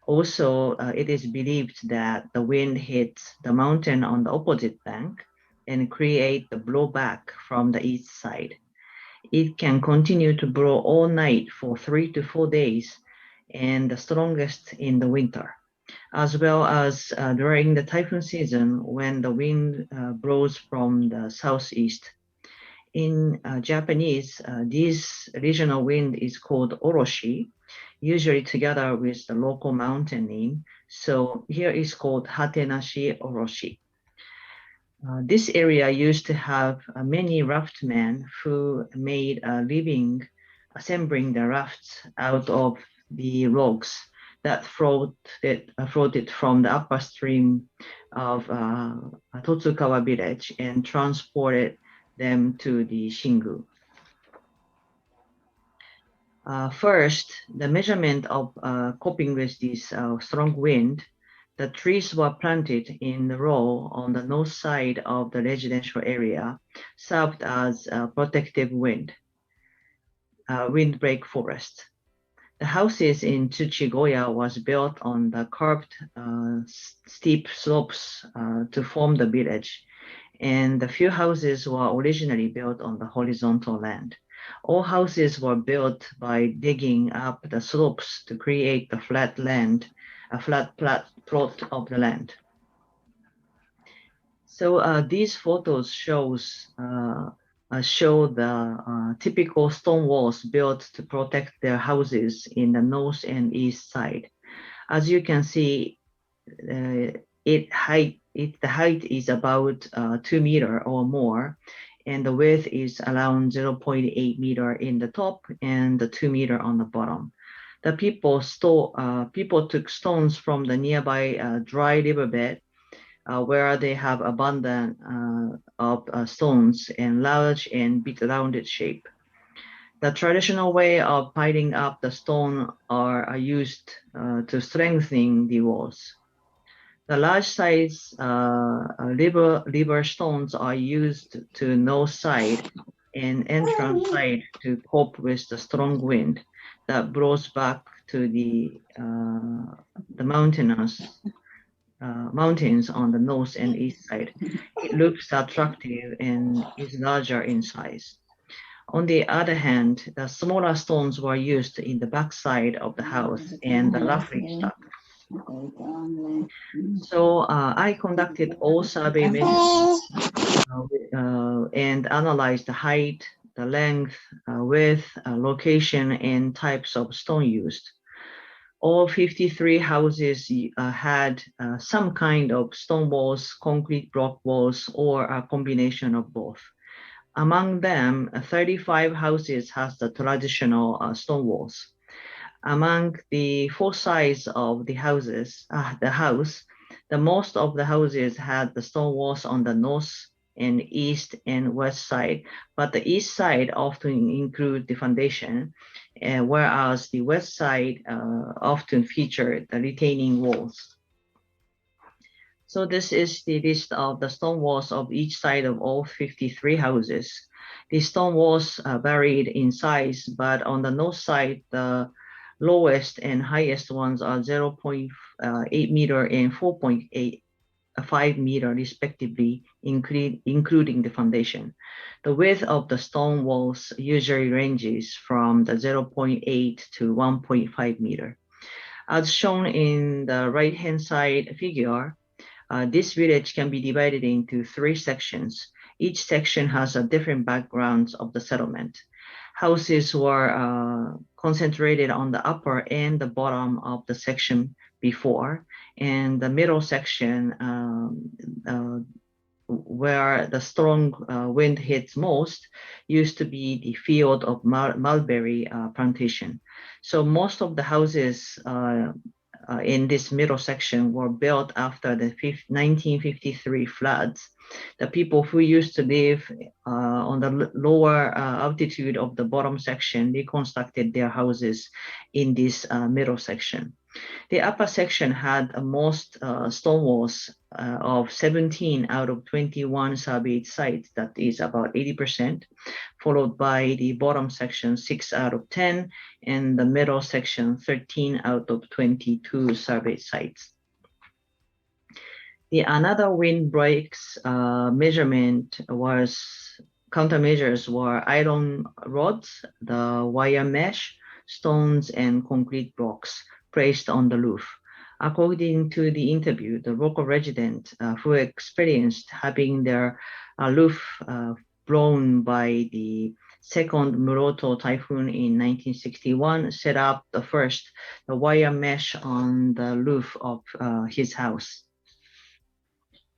Also, it is believed that the wind hits the mountain on the opposite bank and create the blowback from the east side. It can continue to blow all night for 3 to 4 days and the strongest in the winter, as well as during the typhoon season when the wind blows from the southeast. In Japanese, this regional wind is called oroshi, usually together with the local mountain name. So here is called Hatenashi oroshi. This area used to have many raftmen who made a living assembling the rafts out of the logs that floated from the upper stream of Totsukawa village and transported them to the Shingu. First, the measurement of coping with this strong wind. The trees were planted in a row on the north side of the residential area, served as a protective windbreak forest. The houses in Tsuchigoya was built on the curved steep slopes to form the village, and the few houses were originally built on the horizontal land. All houses were built by digging up the slopes to create the flat plot of the land. So these photos show the typical stone walls built to protect their houses in the north and east side. As you can see, the height is about 2 meters or more, and the width is around 0.8 meters in the top and 2 meters on the bottom. The people took stones from the nearby dry riverbed where they have abundant of stones in large and bit rounded shape. The traditional way of piling up the stone are used to strengthen the walls. The large size river stones are used to north side and entrance side to cope with the strong wind that blows back to the mountains on the north and east side. It looks attractive and is larger in size. On the other hand, the smaller stones were used in the back side of the house and roughly stacked. So I conducted all survey measurements and analyzed the height, the length, width, location, and types of stone used. All 53 houses had some kind of stone walls, concrete block walls, or a combination of both. Among them, 35 houses has the traditional stone walls. Among the four sides of the house, the most of the houses had the stone walls on the north and east and west side, but the east side often include the foundation, whereas the west side often featured the retaining walls. So this is the list of the stone walls of each side of all 53 houses. The stone walls varied in size, but on the north side, the lowest and highest ones are 0.8 meter and 4.5 meter respectively, including the foundation. The width of the stone walls usually ranges from the 0.8 to 1.5 meter. As shown in the right-hand side figure, this village can be divided into 3 sections. Each section has a different backgrounds of the settlement. Houses were concentrated on the upper and the bottom of the section before, and the middle section where the strong wind hits most used to be the field of mulberry plantation. So most of the houses in this middle section were built after the 1953 floods. The people who used to live on the lower altitude of the bottom section reconstructed their houses in this middle section. The upper section had most stone walls of 17 out of 21 surveyed sites, that is about 80%, followed by the bottom section 6 out of 10, and the middle section 13 out of 22 surveyed sites. The another windbreaks measurement was countermeasures were iron rods, the wire mesh, stones, and concrete blocks placed on the roof. According to the interview, the local resident who experienced having their roof blown by the second Muroto typhoon in 1961 set up the wire mesh on the roof of his house.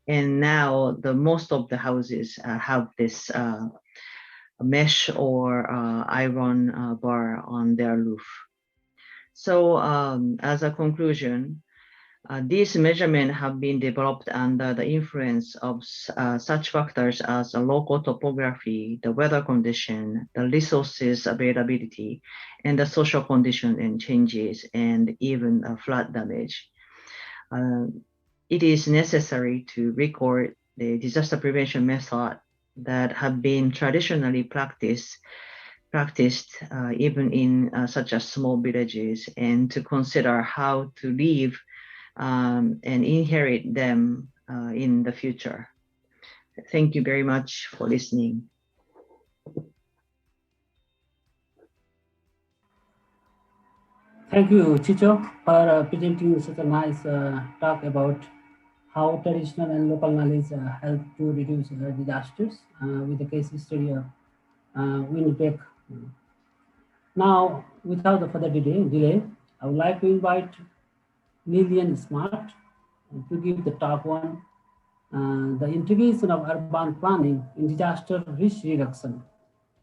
And now most of the houses have this mesh or iron bar on their roof. So as a conclusion, these measurements have been developed under the influence of such factors as local topography, the weather condition, the resources availability, and the social condition and changes, and even flood damage. It is necessary to record the disaster prevention method that have been traditionally practiced even in such as small villages, and to consider how to live and inherit them in the future. Thank you very much for listening. Thank you, Chicho, for presenting such a nice talk about how traditional and local knowledge help to reduce disasters with the case study of Winnipeg. Now, without the further delay, I would like to invite Lillian Smart to give the talk one, the integration of urban planning in disaster risk reduction,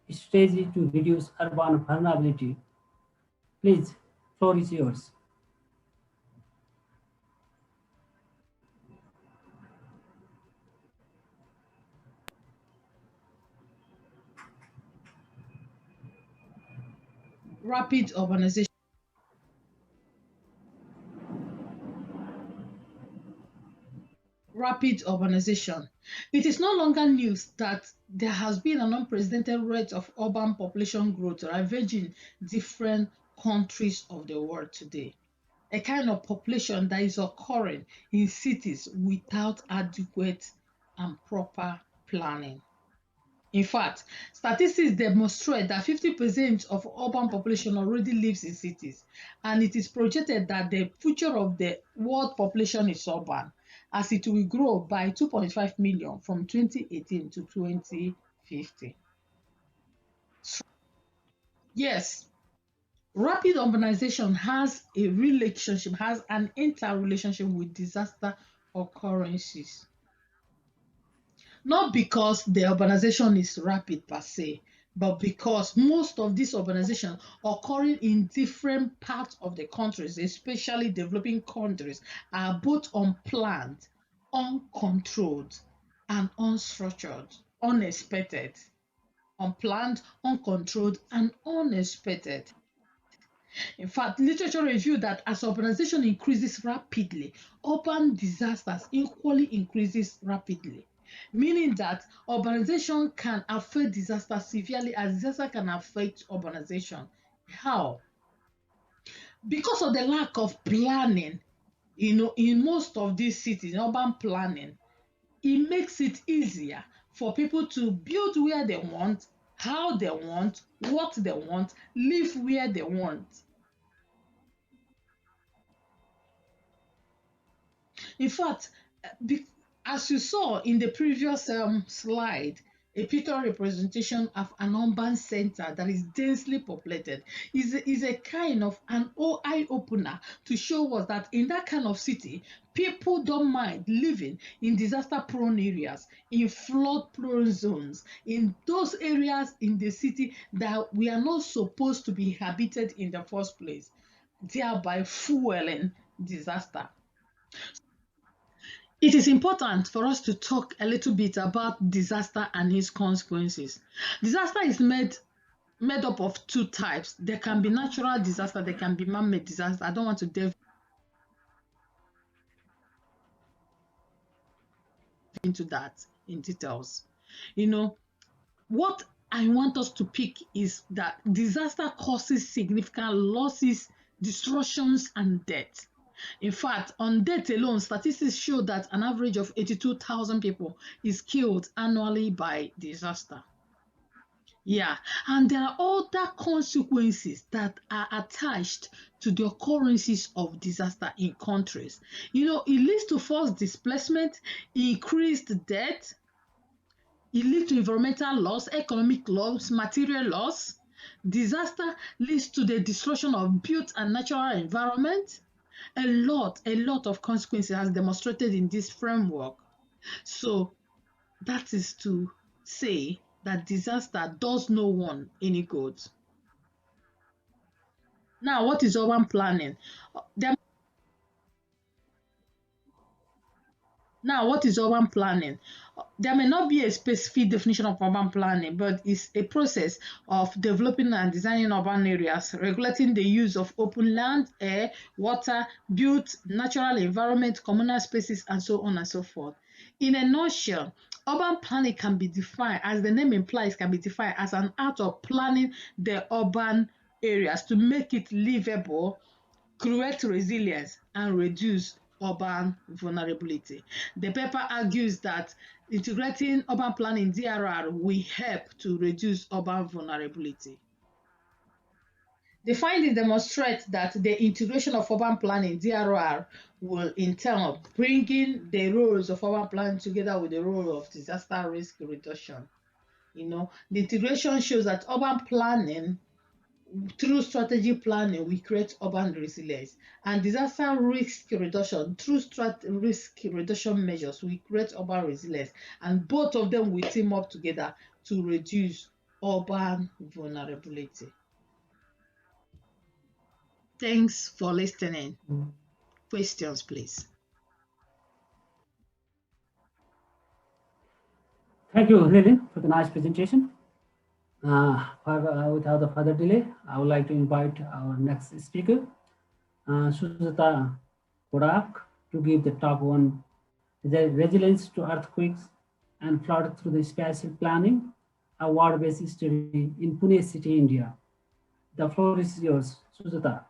strategy to reduce urban vulnerability. Please, floor is yours. Rapid urbanization. Rapid urbanization. It is no longer news that there has been an unprecedented rate of urban population growth ravaging different countries of the world today. A kind of population that is occurring in cities without adequate and proper planning. In fact, statistics demonstrate that 50% of urban population already lives in cities, and it is projected that the future of the world population is urban, as it will grow by 2.5 million from 2018 to 2050. Yes, rapid urbanization has an interrelationship with disaster occurrences. Not because the urbanization is rapid per se, but because most of this urbanization occurring in different parts of the countries, especially developing countries, are both unplanned, uncontrolled, and unstructured, unexpected. Unplanned, uncontrolled, and unexpected. In fact, literature revealed that as urbanization increases rapidly, urban disasters equally increases rapidly, meaning that urbanization can affect disaster severely as disaster can affect urbanization. How? Because of the lack of planning, in most of these cities, urban planning, it makes it easier for people to build where they want, how they want, what they want, live where they want. In fact, as you saw in the previous slide, a pictorial representation of an urban center that is densely populated is a kind of an eye-opener to show us that in that kind of city, people don't mind living in disaster-prone areas, in flood-prone zones, in those areas in the city that we are not supposed to be inhabited in the first place, thereby fueling disaster. It is important for us to talk a little bit about disaster and its consequences. Disaster is made up of two types. There can be natural disaster, there can be man-made disaster. I don't want to delve into that in details. What I want us to pick is that disaster causes significant losses, destructions, and death. In fact, on death alone, statistics show that an average of 82,000 people is killed annually by disaster. Yeah, and there are other consequences that are attached to the occurrences of disaster in countries. It leads to forced displacement, increased death, it leads to environmental loss, economic loss, material loss. Disaster leads to the destruction of built and natural environment. A lot of consequences as demonstrated in this framework. So that is to say that disaster does no one any good. Now, what is urban planning? Now, what is urban planning? There may not be a specific definition of urban planning, but it's a process of developing and designing urban areas, regulating the use of open land, air, water, built natural environment, communal spaces, and so on and so forth. In a nutshell, urban planning can be defined, as the name implies, can be defined as an art of planning the urban areas to make it livable, create resilience, and reduce urban vulnerability. The paper argues that integrating urban planning DRR will help to reduce urban vulnerability. The findings demonstrate that the integration of urban planning DRR will in turn bringing the roles of urban planning together with the role of disaster risk reduction. The integration shows that urban planning through strategy planning, we create urban resilience, and disaster risk reduction through risk reduction measures, we create urban resilience, and both of them will team up together to reduce urban vulnerability. Thanks for listening. Questions, please. Thank you, Lily, for the nice presentation. Without further delay, I would like to invite our next speaker, Sujata Kodak, to give the talk on the resilience to earthquakes and flood through the spatial planning, a ward-based study in Pune city, India. The floor is yours, Sujata.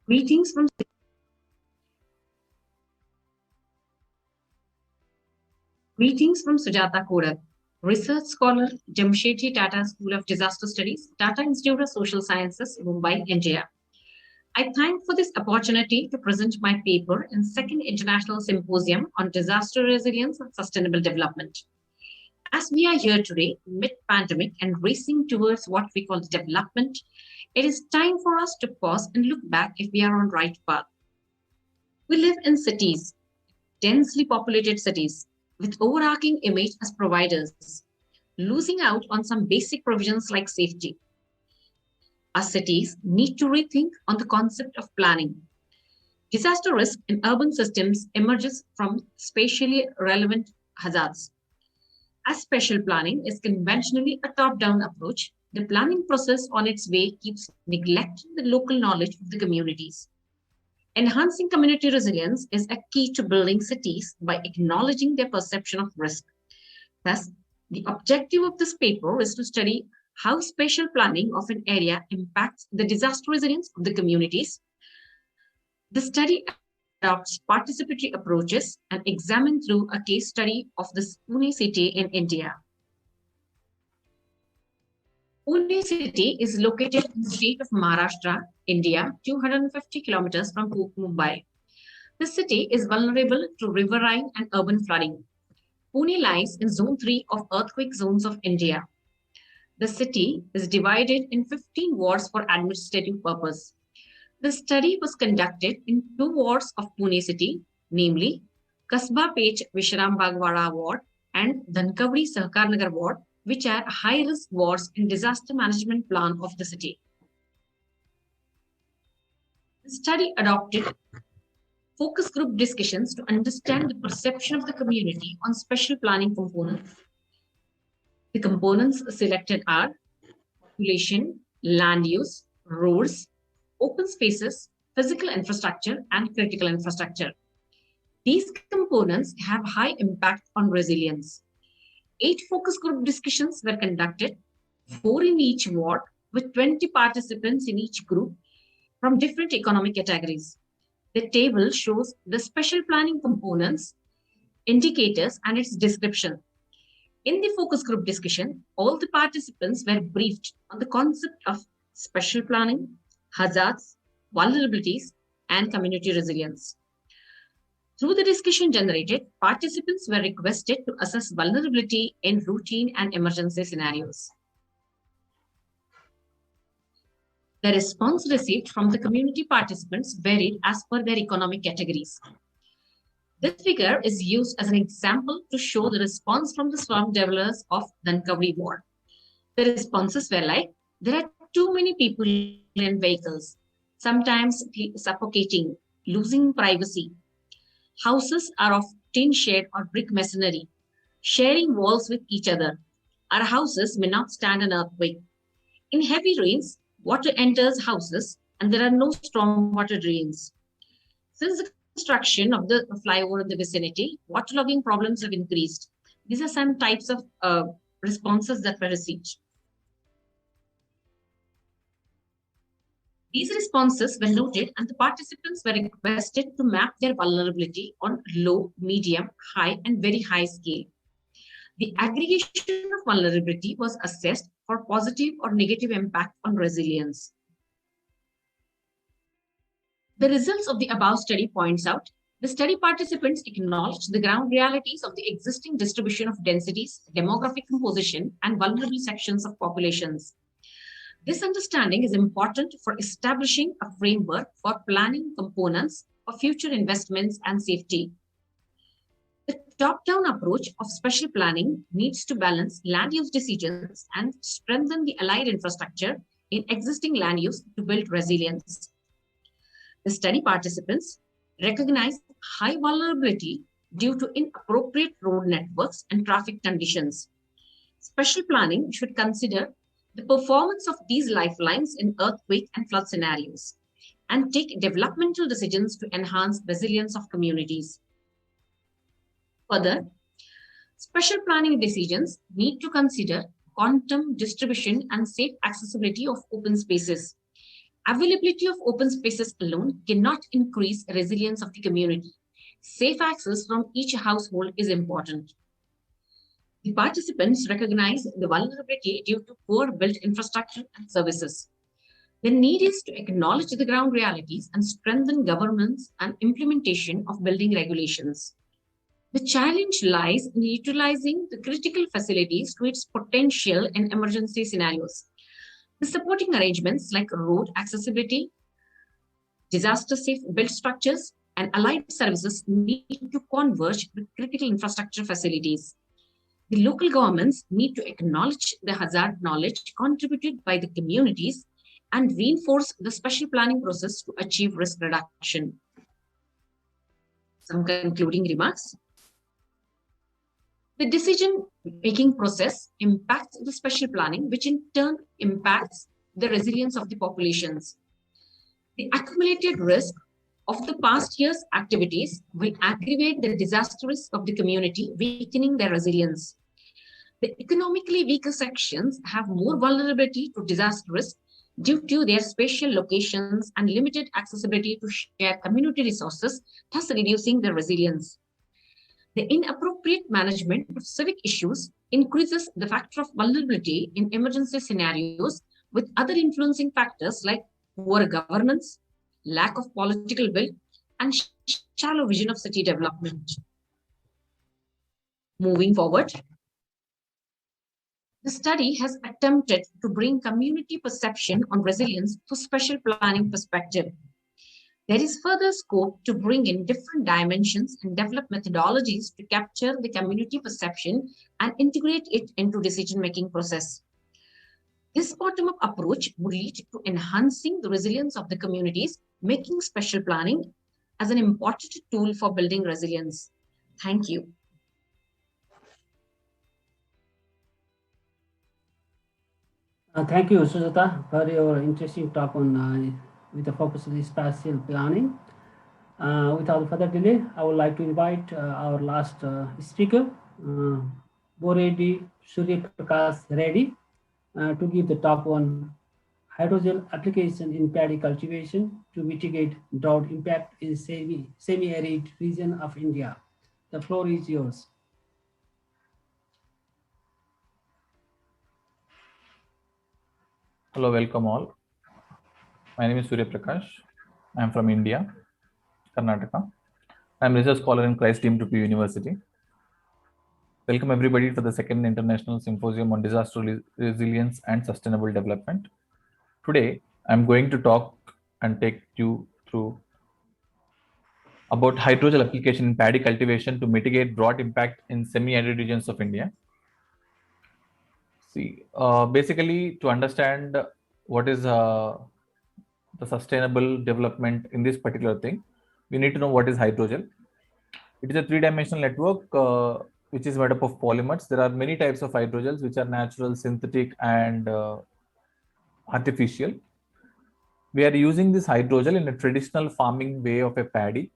Greetings from Sujata Kodak, research scholar, Jamshedji Tata School of Disaster Studies, Tata Institute of Social Sciences, Mumbai, India. I thank for this opportunity to present my paper in Second International Symposium on Disaster Resilience and Sustainable Development. As we are here today, mid-pandemic and racing towards what we call development, it is time for us to pause and look back if we are on the right path. We live in cities, densely populated cities, with overarching image as providers, losing out on some basic provisions like safety. Our cities need to rethink on the concept of planning. Disaster risk in urban systems emerges from spatially relevant hazards. As spatial planning is conventionally a top-down approach, the planning process on its way keeps neglecting the local knowledge of the communities. Enhancing community resilience is a key to building cities by acknowledging their perception of risk. Thus, the objective of this paper is to study how spatial planning of an area impacts the disaster resilience of the communities. The study adopts participatory approaches and examines through a case study of the Pune city in India. Pune city is located in the state of Maharashtra, India, 250 kilometers from Mumbai. The city is vulnerable to riverine and urban flooding. Pune lies in Zone 3 of earthquake zones of India. The city is divided in 15 wards for administrative purpose. The study was conducted in 2 wards of Pune city, namely Kasba Pech Vishram Bagwara ward and Dhankavdi Sahkarnagar ward, which are high-risk wards in disaster management plan of the city. The study adopted focus group discussions to understand the perception of the community on special planning components. The components selected are population, land use, roads, open spaces, physical infrastructure, and critical infrastructure. These components have high impact on resilience. 8 focus group discussions were conducted, 4 in each ward, with 20 participants in each group from different economic categories. The table shows the special planning components, indicators, and its description. In the focus group discussion, all the participants were briefed on the concept of special planning, hazards, vulnerabilities, and community resilience. Through the discussion generated, participants were requested to assess vulnerability in routine and emergency scenarios. The response received from the community participants varied as per their economic categories. This figure is used as an example to show the response from the slum dwellers of the Nankavli ward. The responses were like, there are too many people in vehicles, sometimes suffocating, losing privacy. Houses are of tin shed or brick masonry, sharing walls with each other. Our houses may not stand an earthquake. In heavy rains, water enters houses and there are no storm water drains. Since the construction of the flyover in the vicinity, waterlogging problems have increased. These are some types of responses that were received. These responses were noted and the participants were requested to map their vulnerability on low, medium, high, and very high scale. The aggregation of vulnerability was assessed for positive or negative impact on resilience. The results of the above study points out the study participants acknowledged the ground realities of the existing distribution of densities, demographic composition, and vulnerable sections of populations. This understanding is important for establishing a framework for planning components for future investments and safety. The top-down approach of special planning needs to balance land use decisions and strengthen the allied infrastructure in existing land use to build resilience. The study participants recognize high vulnerability due to inappropriate road networks and traffic conditions. Special planning should consider the performance of these lifelines in earthquake and flood scenarios and take developmental decisions to enhance resilience of communities. Further, special planning decisions need to consider quantum, distribution, and safe accessibility of open spaces. Availability of open spaces alone cannot increase resilience of the community. Safe access from each household is important. The participants recognize the vulnerability due to poor built infrastructure and services. The need is to acknowledge the ground realities and strengthen governance and implementation of building regulations. The challenge lies in utilizing the critical facilities to its potential in emergency scenarios. The supporting arrangements like road accessibility, disaster-safe built structures, and allied services need to converge with critical infrastructure facilities. The local governments need to acknowledge the hazard knowledge contributed by the communities and reinforce the special planning process to achieve risk reduction. Some concluding remarks. The decision-making process impacts the special planning, which in turn impacts the resilience of the populations. The accumulated risk of the past year's activities will aggravate the disaster risk of the community, weakening their resilience. The economically weaker sections have more vulnerability to disaster risk due to their spatial locations and limited accessibility to share community resources, thus reducing their resilience. The inappropriate management of civic issues increases the factor of vulnerability in emergency scenarios with other influencing factors like poor governance, lack of political will, and shallow vision of city development. Moving forward, the study has attempted to bring community perception on resilience to special planning perspective. There is further scope to bring in different dimensions and develop methodologies to capture the community perception and integrate it into decision-making process. This bottom-up approach would lead to enhancing the resilience of the communities, making special planning as an important tool for building resilience. Thank you. Thank you, Sujata, for your interesting talk on with the focus on the spatial planning. Without further delay, I would like to invite our last speaker, Boredi Surya Prakash Reddy, to give the talk on hydrogel application in paddy cultivation to mitigate drought impact in semi-arid region of India. The floor is yours. Hello, welcome all. My name is Surya Prakash. I am from India, Karnataka. I am research scholar in Christ deemed to be University. Welcome everybody to the second International Symposium on Disaster Resilience and Sustainable Development. Today, I'm going to talk and take you through about hydrogel application in paddy cultivation to mitigate drought impact in semi-arid regions of India. See, basically to understand what is the sustainable development in this particular thing, we need to know what is hydrogel. It is a three-dimensional network which is made up of polymers. There are many types of hydrogels which are natural, synthetic, and artificial. We are using this hydrogel in a traditional farming way of a paddy,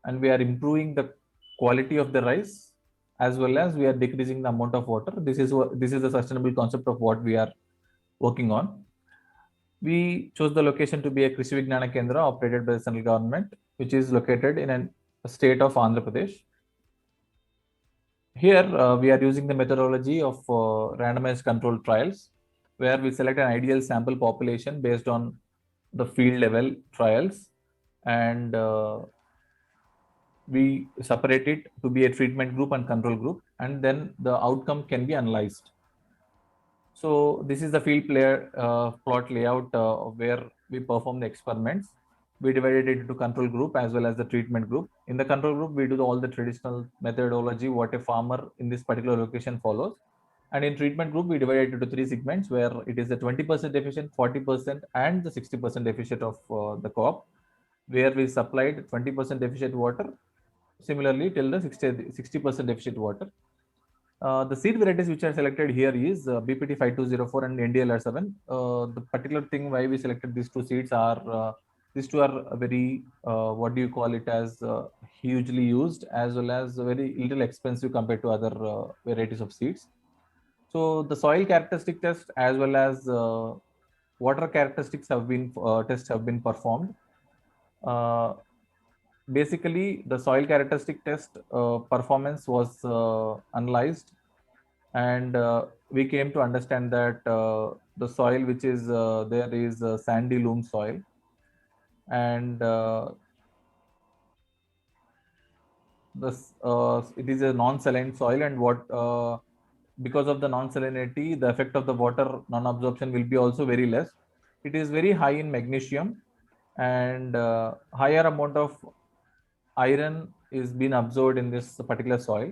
and we are improving the quality of the rice as well as we are decreasing the amount of water. This is the sustainable concept of what we are working on. We chose the location to be a Krishi Vignana Kendra operated by the central government, which is located in a state of Andhra Pradesh. Here, we are using the methodology of randomized controlled trials, where we select an ideal sample population based on the field level trials, and we separate it to be a treatment group and control group, and then the outcome can be analyzed. So this is the field plot layout where we perform the experiments. We divided it into control group as well as the treatment group. In the control group, we do all the traditional methodology what a farmer in this particular location follows. And in treatment group, we divided it into three segments where it is the 20% deficient, 40%, and the 60% deficient of the crop, where we supplied 20% deficient water, similarly till the 60% deficient water. The seed varieties which are selected here is BPT 5204 and NDLR7. The particular thing why we selected these two seeds are these two are very what do you call it as hugely used as well as very little expensive compared to other varieties of seeds. So the soil characteristic test as well as water characteristics have been tests have been performed. Basically, the soil characteristic test performance was analyzed, and we came to understand that the soil which is there is sandy loam soil, and it is a non-saline soil, and what because of the non-salinity, the effect of the water non-absorption will be also very less. It is very high in magnesium, and higher amount of iron is being absorbed in this particular soil.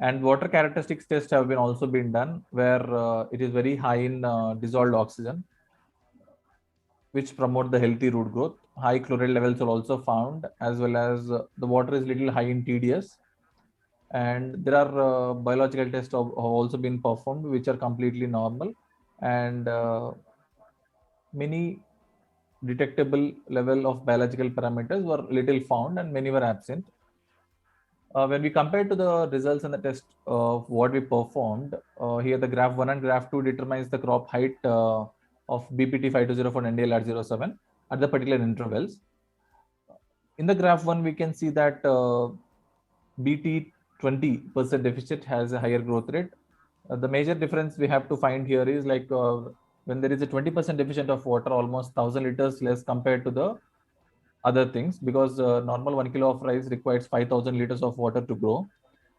And water characteristics tests have been also been done where it is very high in dissolved oxygen, which promote the healthy root growth. High chloride levels are also found, as well as the water is little high in TDS. And there are biological tests have also been performed, which are completely normal, and many detectable level of biological parameters were little found and many were absent. When we compare to the results in the test of what we performed, here the graph 1 and graph 2 determines the crop height of BPT 5204 and NDLR07 at the particular intervals. In the graph 1, we can see that BT 20% deficit has a higher growth rate. The major difference we have to find here is like when there is a 20% deficient of water, almost 1000 liters less compared to the other things, because normal 1 kilo of rice requires 5000 liters of water to grow.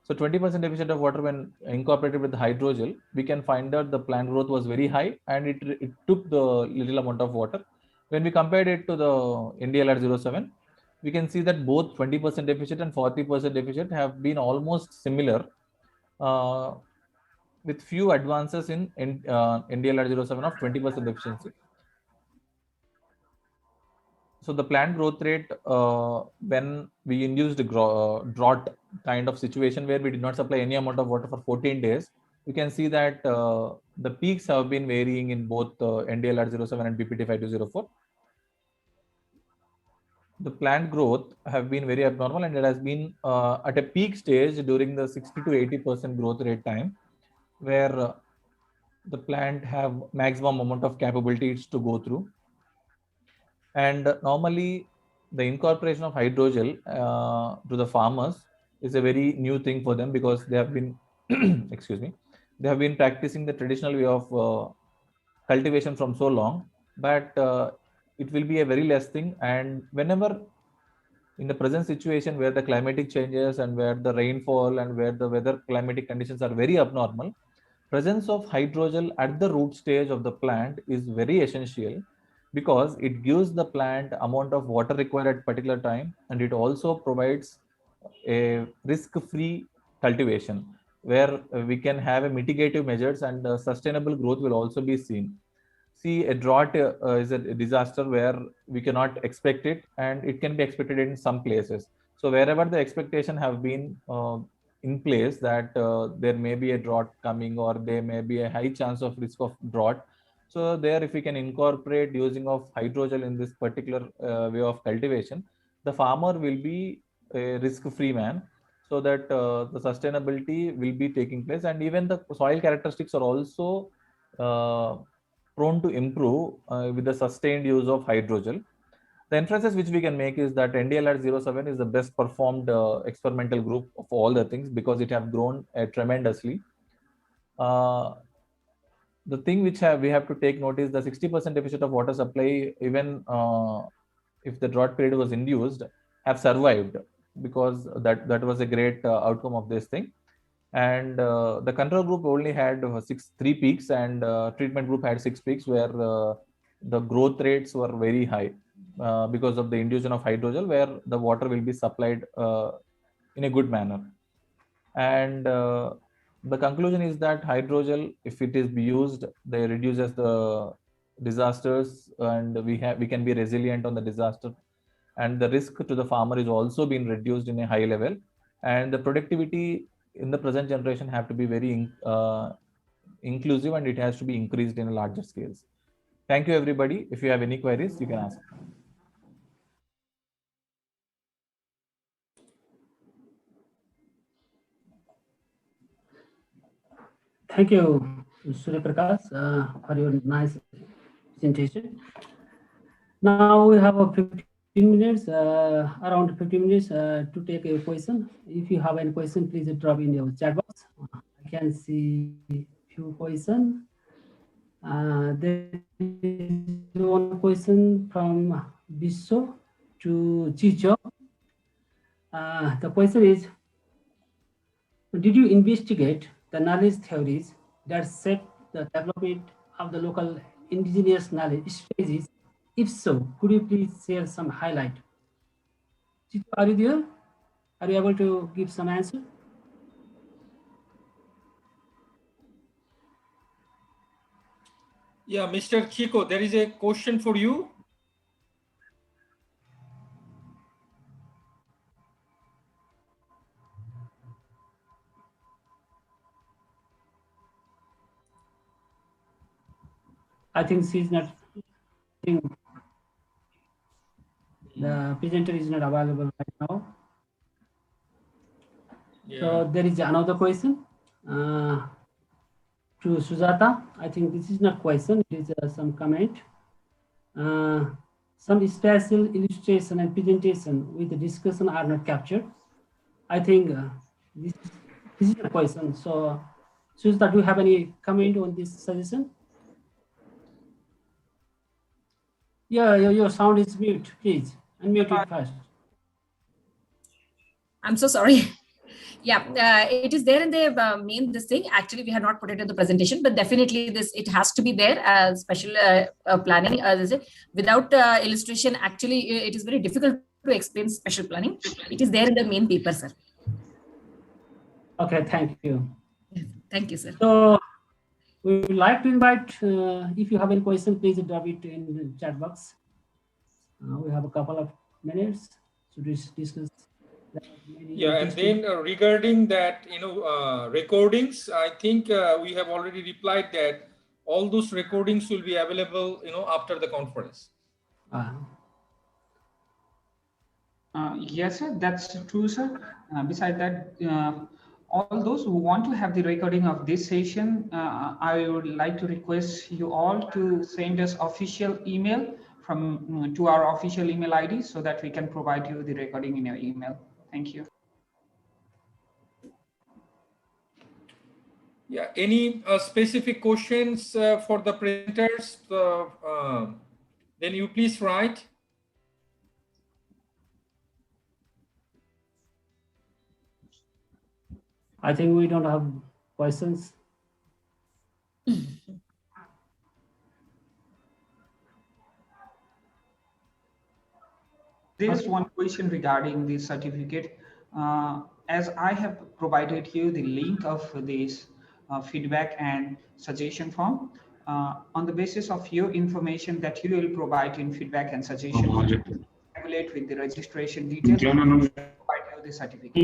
So 20% deficient of water when incorporated with the hydrogel, we can find that the plant growth was very high and it took the little amount of water. When we compared it to the NDLR07, we can see that both 20% deficient and 40% deficient have been almost similar, with few advances in NDLR07 of 20% deficiency. So the plant growth rate, when we induced a drought kind of situation where we did not supply any amount of water for 14 days, you can see that the peaks have been varying in both NDLR07 and BPT 5204. The plant growth have been very abnormal, and it has been at a peak stage during the 60 to 80% growth rate time, where the plant have maximum amount of capabilities to go through. And normally the incorporation of hydrogel to the farmers is a very new thing for them, because they have been excuse me, they have been practicing the traditional way of cultivation from so long, but it will be a very less thing. And whenever in the present situation where the climatic changes and where the rainfall and where the weather climatic conditions are very abnormal, presence of hydrogel at the root stage of the plant is very essential, because it gives the plant amount of water required at particular time, and it also provides a risk-free cultivation where we can have a mitigative measures, and sustainable growth will also be seen. See, a drought is a disaster where we cannot expect it, and it can be expected in some places. So wherever the expectation have been in place that there may be a drought coming, or there may be a high chance of risk of drought, so there if we can incorporate using of hydrogel in this particular way of cultivation, the farmer will be a risk-free man, so that the sustainability will be taking place, and even the soil characteristics are also prone to improve with the sustained use of hydrogel. The inferences which we can make is that NDLR07 is the best performed experimental group of all the things, because it have grown tremendously. The thing which we have to take note is the 60% deficit of water supply, even if the drought period was induced, have survived, because that was a great outcome of this thing. And the control group only had 3 peaks, and treatment group had 6 peaks, where the growth rates were very high because of the induction of hydrogel, where the water will be supplied in a good manner. And the conclusion is that hydrogel, if it is used, they reduces the disasters, and we can be resilient on the disaster, and the risk to the farmer is also being reduced in a high level, and the productivity in the present generation have to be very inclusive, and it has to be increased in a larger scales. Thank you, everybody. If you have any queries, you can ask. Thank you, Surya Prakash, for your nice presentation. Now we have a 15 minutes, around 15 minutes to take a question. If you have any question, please drop in your chat box. I can see few questions. There is one question from Bisso to Chicho. The question is, did you investigate the knowledge theories that shape the development of the local indigenous knowledge strategies? If so, could you please share some highlight? Chicho, are you there? Are you able to give some answer? Yeah, Mr. Chico, there is a question for you. I think she's not. The presenter is not available right now. Yeah. So there is another question to Sujata. I think this is not question, it is some comment. Some special illustration and presentation with the discussion are not captured. I think this is a question. So Sujata, do you have any comment on this suggestion? Yeah, your sound is mute, please. Unmute it first. I'm so sorry. Yeah, it is there in the main this thing. Actually, we have not put it in the presentation, but definitely it has to be there as special planning. Without illustration, actually, it is very difficult to explain special planning. It is there in the main paper, sir. Okay, thank you. Thank you, sir. So we would like to invite, if you have any question, please drop it in the chat box. We have a couple of minutes to discuss. Yeah, and then regarding that, recordings, I think we have already replied that all those recordings will be available, after the conference. Yes, sir, that's true, sir. Besides that, all those who want to have the recording of this session, I would like to request you all to send us official email to our official email ID, so that we can provide you the recording in your email. Thank you. Yeah, any specific questions for the presenters? Then you please write. I think we don't have questions. There is one question regarding the certificate. As I have provided you the link of this feedback and suggestion form, on the basis of your information that you will provide in feedback and suggestion form, tabulate with the registration details, provide you the certificate.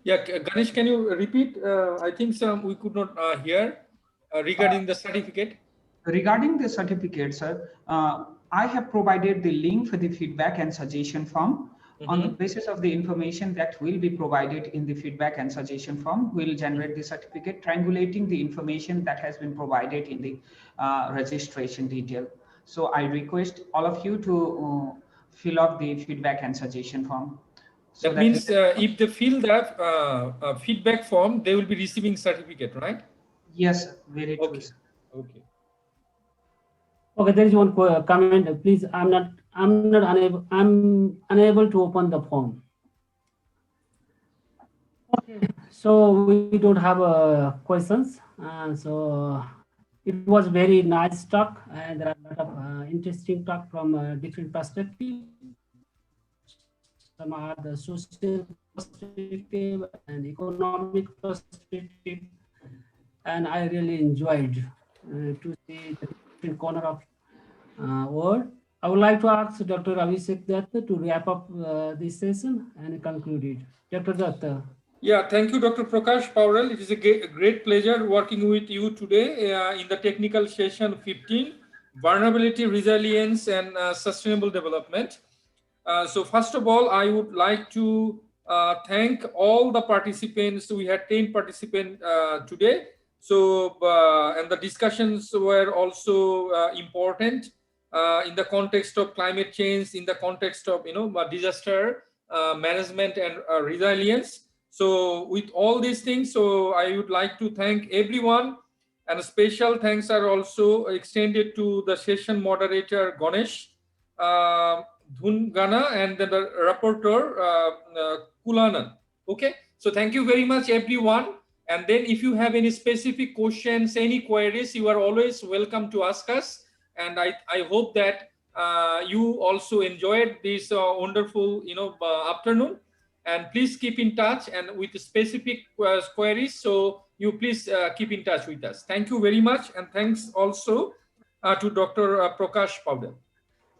Yeah, Ganesh, can you repeat? I think we could not hear regarding the certificate. Regarding the certificate, sir, I have provided the link for the feedback and suggestion form. On the basis of the information that will be provided in the feedback and suggestion form, we'll generate the certificate, triangulating the information that has been provided in the registration detail. So I request all of you to fill up the feedback and suggestion form. So that means if they fill that feedback form, they will be receiving certificate, right? Yes, very true. Okay. Okay, there is one comment. Please, I'm unable to open the form. Okay, so we don't have questions. So it was very nice talk, and there are a lot of interesting talk from different perspectives. Some are the social perspective and economic perspective, and I really enjoyed to see the different corner of world. I would like to ask Dr. Abhishek Datta to wrap up this session and conclude it. Dr. Datta. Yeah, thank you, Dr. Prakash Paurel. It is a great pleasure working with you today in the technical session 15, Vulnerability, Resilience, and Sustainable Development. So first of all, I would like to thank all the participants. We had 10 participants today. So, and the discussions were also important in the context of climate change, in the context of, disaster management and resilience. So with all these things, so I would like to thank everyone, and special thanks are also extended to the session moderator, Ganesh Dhungana, and then the rapporteur, Kulanan. Okay, so thank you very much, everyone. And then if you have any specific questions, any queries, you are always welcome to ask us. And I hope that you also enjoyed this wonderful, afternoon. And please keep in touch, and with specific queries, so you please keep in touch with us. Thank you very much, and thanks also to Dr. Prakash Paurel.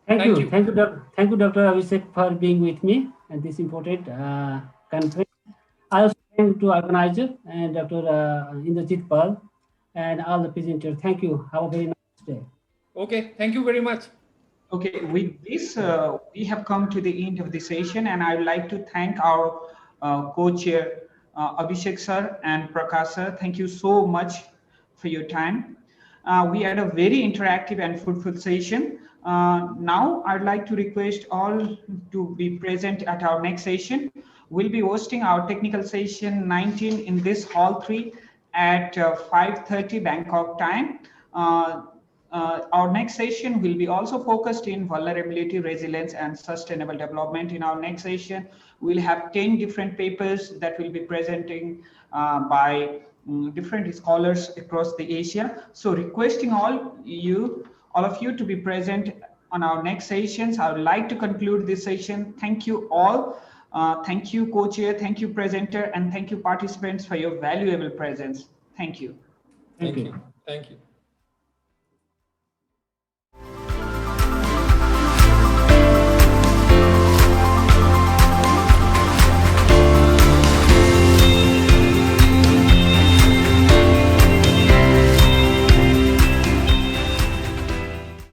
Thank you, Dr. Abhishek, for being with me at this important conference. I also thank to organizer and Dr. Indrajit Pal and all the presenters. Thank you. Have a very nice day. Okay, thank you very much. Okay, with this, we have come to the end of the session, and I would like to thank our co-chair, Abhishek sir and Prakash sir. Thank you so much for your time. We had a very interactive and fruitful session. Now, I'd like to request all to be present at our next session. We'll be hosting our technical session 19 in this hall 3 at 5:30 Bangkok time. Our next session will be also focused in vulnerability, resilience, and sustainable development. In our next session, we'll have 10 different papers that will be presenting by different scholars across the Asia. So requesting all of you to be present on our next sessions. I would like to conclude this session. Thank you all. Thank you, co-chair. Thank you, presenter, and thank you, participants, for your valuable presence. Thank you. Thank you. Thank you.